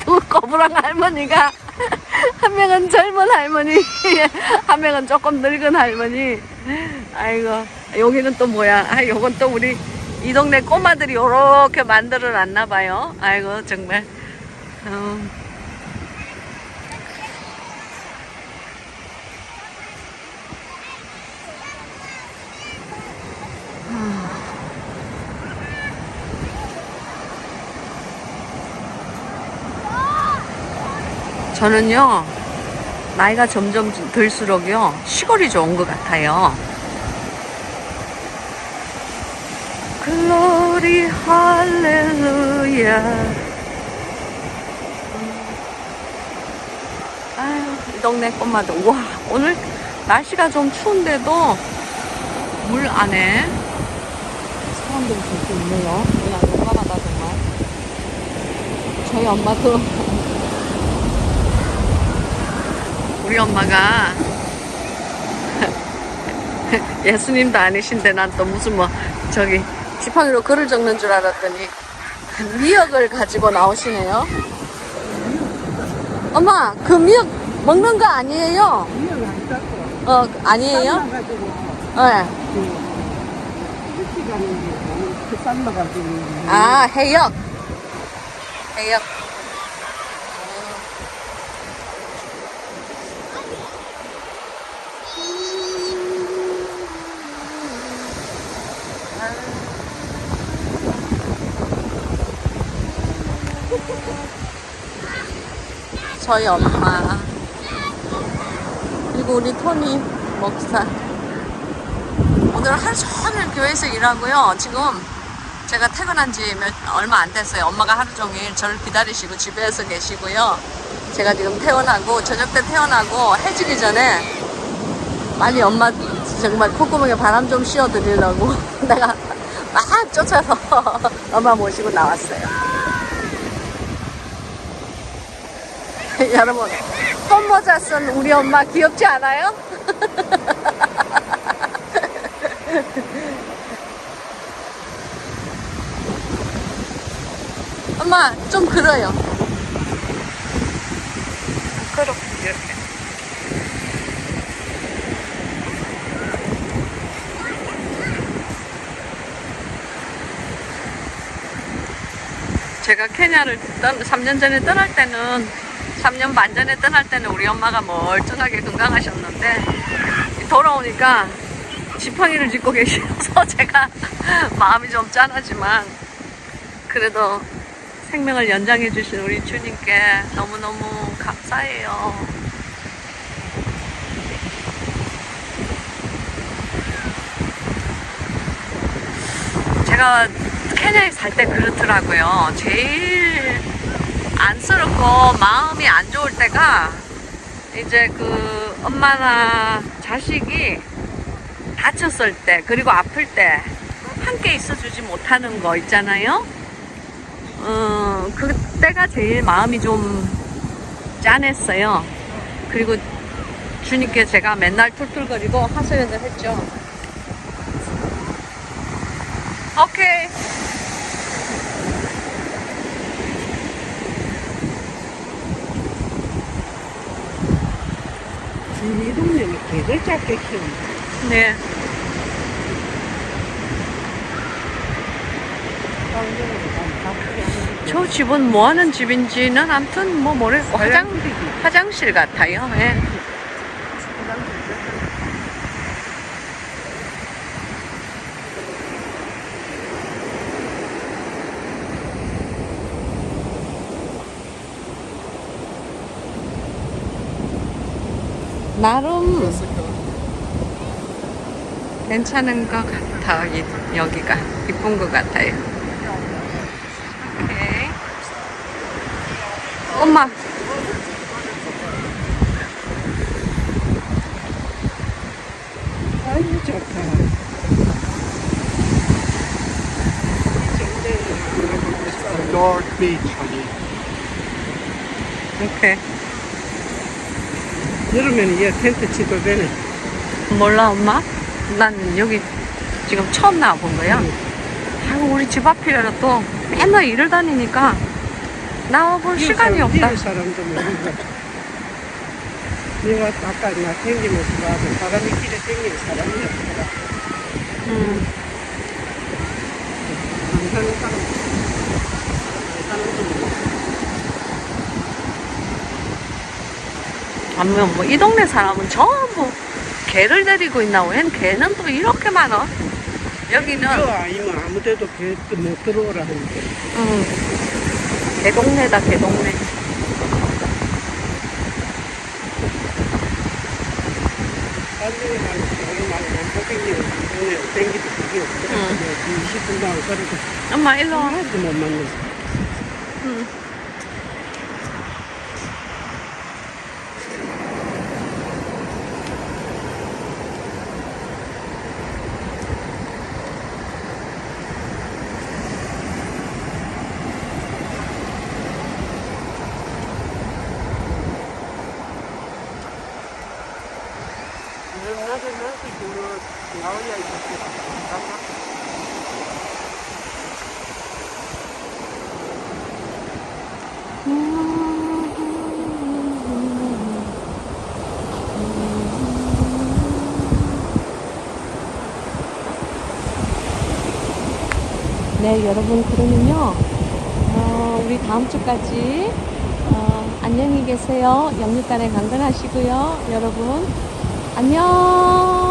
두 거부랑 할머니가, 한 명은 젊은 할머니, 한 명은 조금 늙은 할머니. 아이고, 여기는 또 뭐야? 요건 또 우리 이 동네 꼬마들이 요렇게 만들어 놨나봐요. 아이고, 정말. 저는요, 나이가 점점 들수록요, 시골이 좋은 것 같아요. 글로리 할렐루야. 아유, 이 동네 꼬마들. 와, 오늘 날씨가 좀 추운데도 물 안에 사람들이 계속 있네요. 그냥 용감하다, 정말. 저희 엄마도 우리 엄마가 예수님도 아니신데 난 또 무슨 저기 지팡이로 글을 적는 줄 알았더니 미역을 가지고 나오시네요. 엄마, 그 미역 먹는 거 아니에요? 미역이 안 쌌고. 아니에요? 삶아가지고. 네. 그 삶아가지고. 아, 해역. 저희 엄마, 그리고 우리 토니 목사. 오늘 하루 종일 교회에서 일하고요. 지금 제가 퇴근한 지 얼마 안 됐어요. 엄마가 하루 종일 저를 기다리시고 집에서 계시고요. 제가 지금 퇴원하고, 저녁 때 퇴원하고 해지기 전에 빨리 엄마 정말 콧구멍에 바람 좀 씌워드리려고 내가 막 쫓아서 엄마 모시고 나왔어요. 여러분, 똥모자 쓴 우리 엄마 귀엽지 않아요? 엄마, 좀 그래요. 그렇게 이렇게. 제가 케냐를 3년 전에 떠날 때는, 3년 반 전에 떠날 때는 우리 엄마가 멀쩡하게 건강하셨는데, 돌아오니까 지팡이를 짚고 계셔서 제가 마음이 좀 짠하지만 그래도 생명을 연장해 주신 우리 주님께 너무너무 감사해요. 제가 케냐에 살 때 그렇더라고요. 제일 안쓰럽고 마음이 안 좋을 때가 이제 그 엄마나 자식이 다쳤을 때 그리고 아플 때 함께 있어주지 못하는 거 있잖아요. 그때가 제일 마음이 좀 짠했어요. 그리고 주님께 제가 맨날 툴툴거리고 하소연을 했죠. 오케이. 이 동네는 개를 작게 키운다. 네. 저 집은 뭐 하는 집인지는 아무튼 뭐 모르겠고 화장실 같아요. 예. 나름 괜찮은 것 같아. 여기가 이쁜 것 같아요. 오케이. 엄마. 아이고 좋다. Dark beach, honey. 오케이. 여름에는 얘 텐트 치도 되네. 몰라 엄마? 난 여기 지금 처음 나와본 거야. 아이고 우리 집 앞이라도 맨날 일을 다니니까 나와볼 시간이 없다. 이웃 사람도 모르고. 내가 아까 나 댕기면서 봐도 사람이 길에 댕기는 사람이 없더라. 안 사는 사람. 안 사는 사람. 아니면 뭐 이 동네 사람은 전부 개를 데리고 있나? 웬 개는 또 이렇게 많아? 여기는 저 아니면 아무 데도 못 들어오라 하는데. 개동네다 개동네. 나중에 여기 말고 고객님 동네 댕기도 그게 없더라. 20분 동안 걸어도 엄마 일로 와. 하나도 못 만났어. 나와야 네, 여러분 그러면요. 우리 다음 주까지 안녕히 계세요. 영육간에 강건하시고요. 여러분 안녕.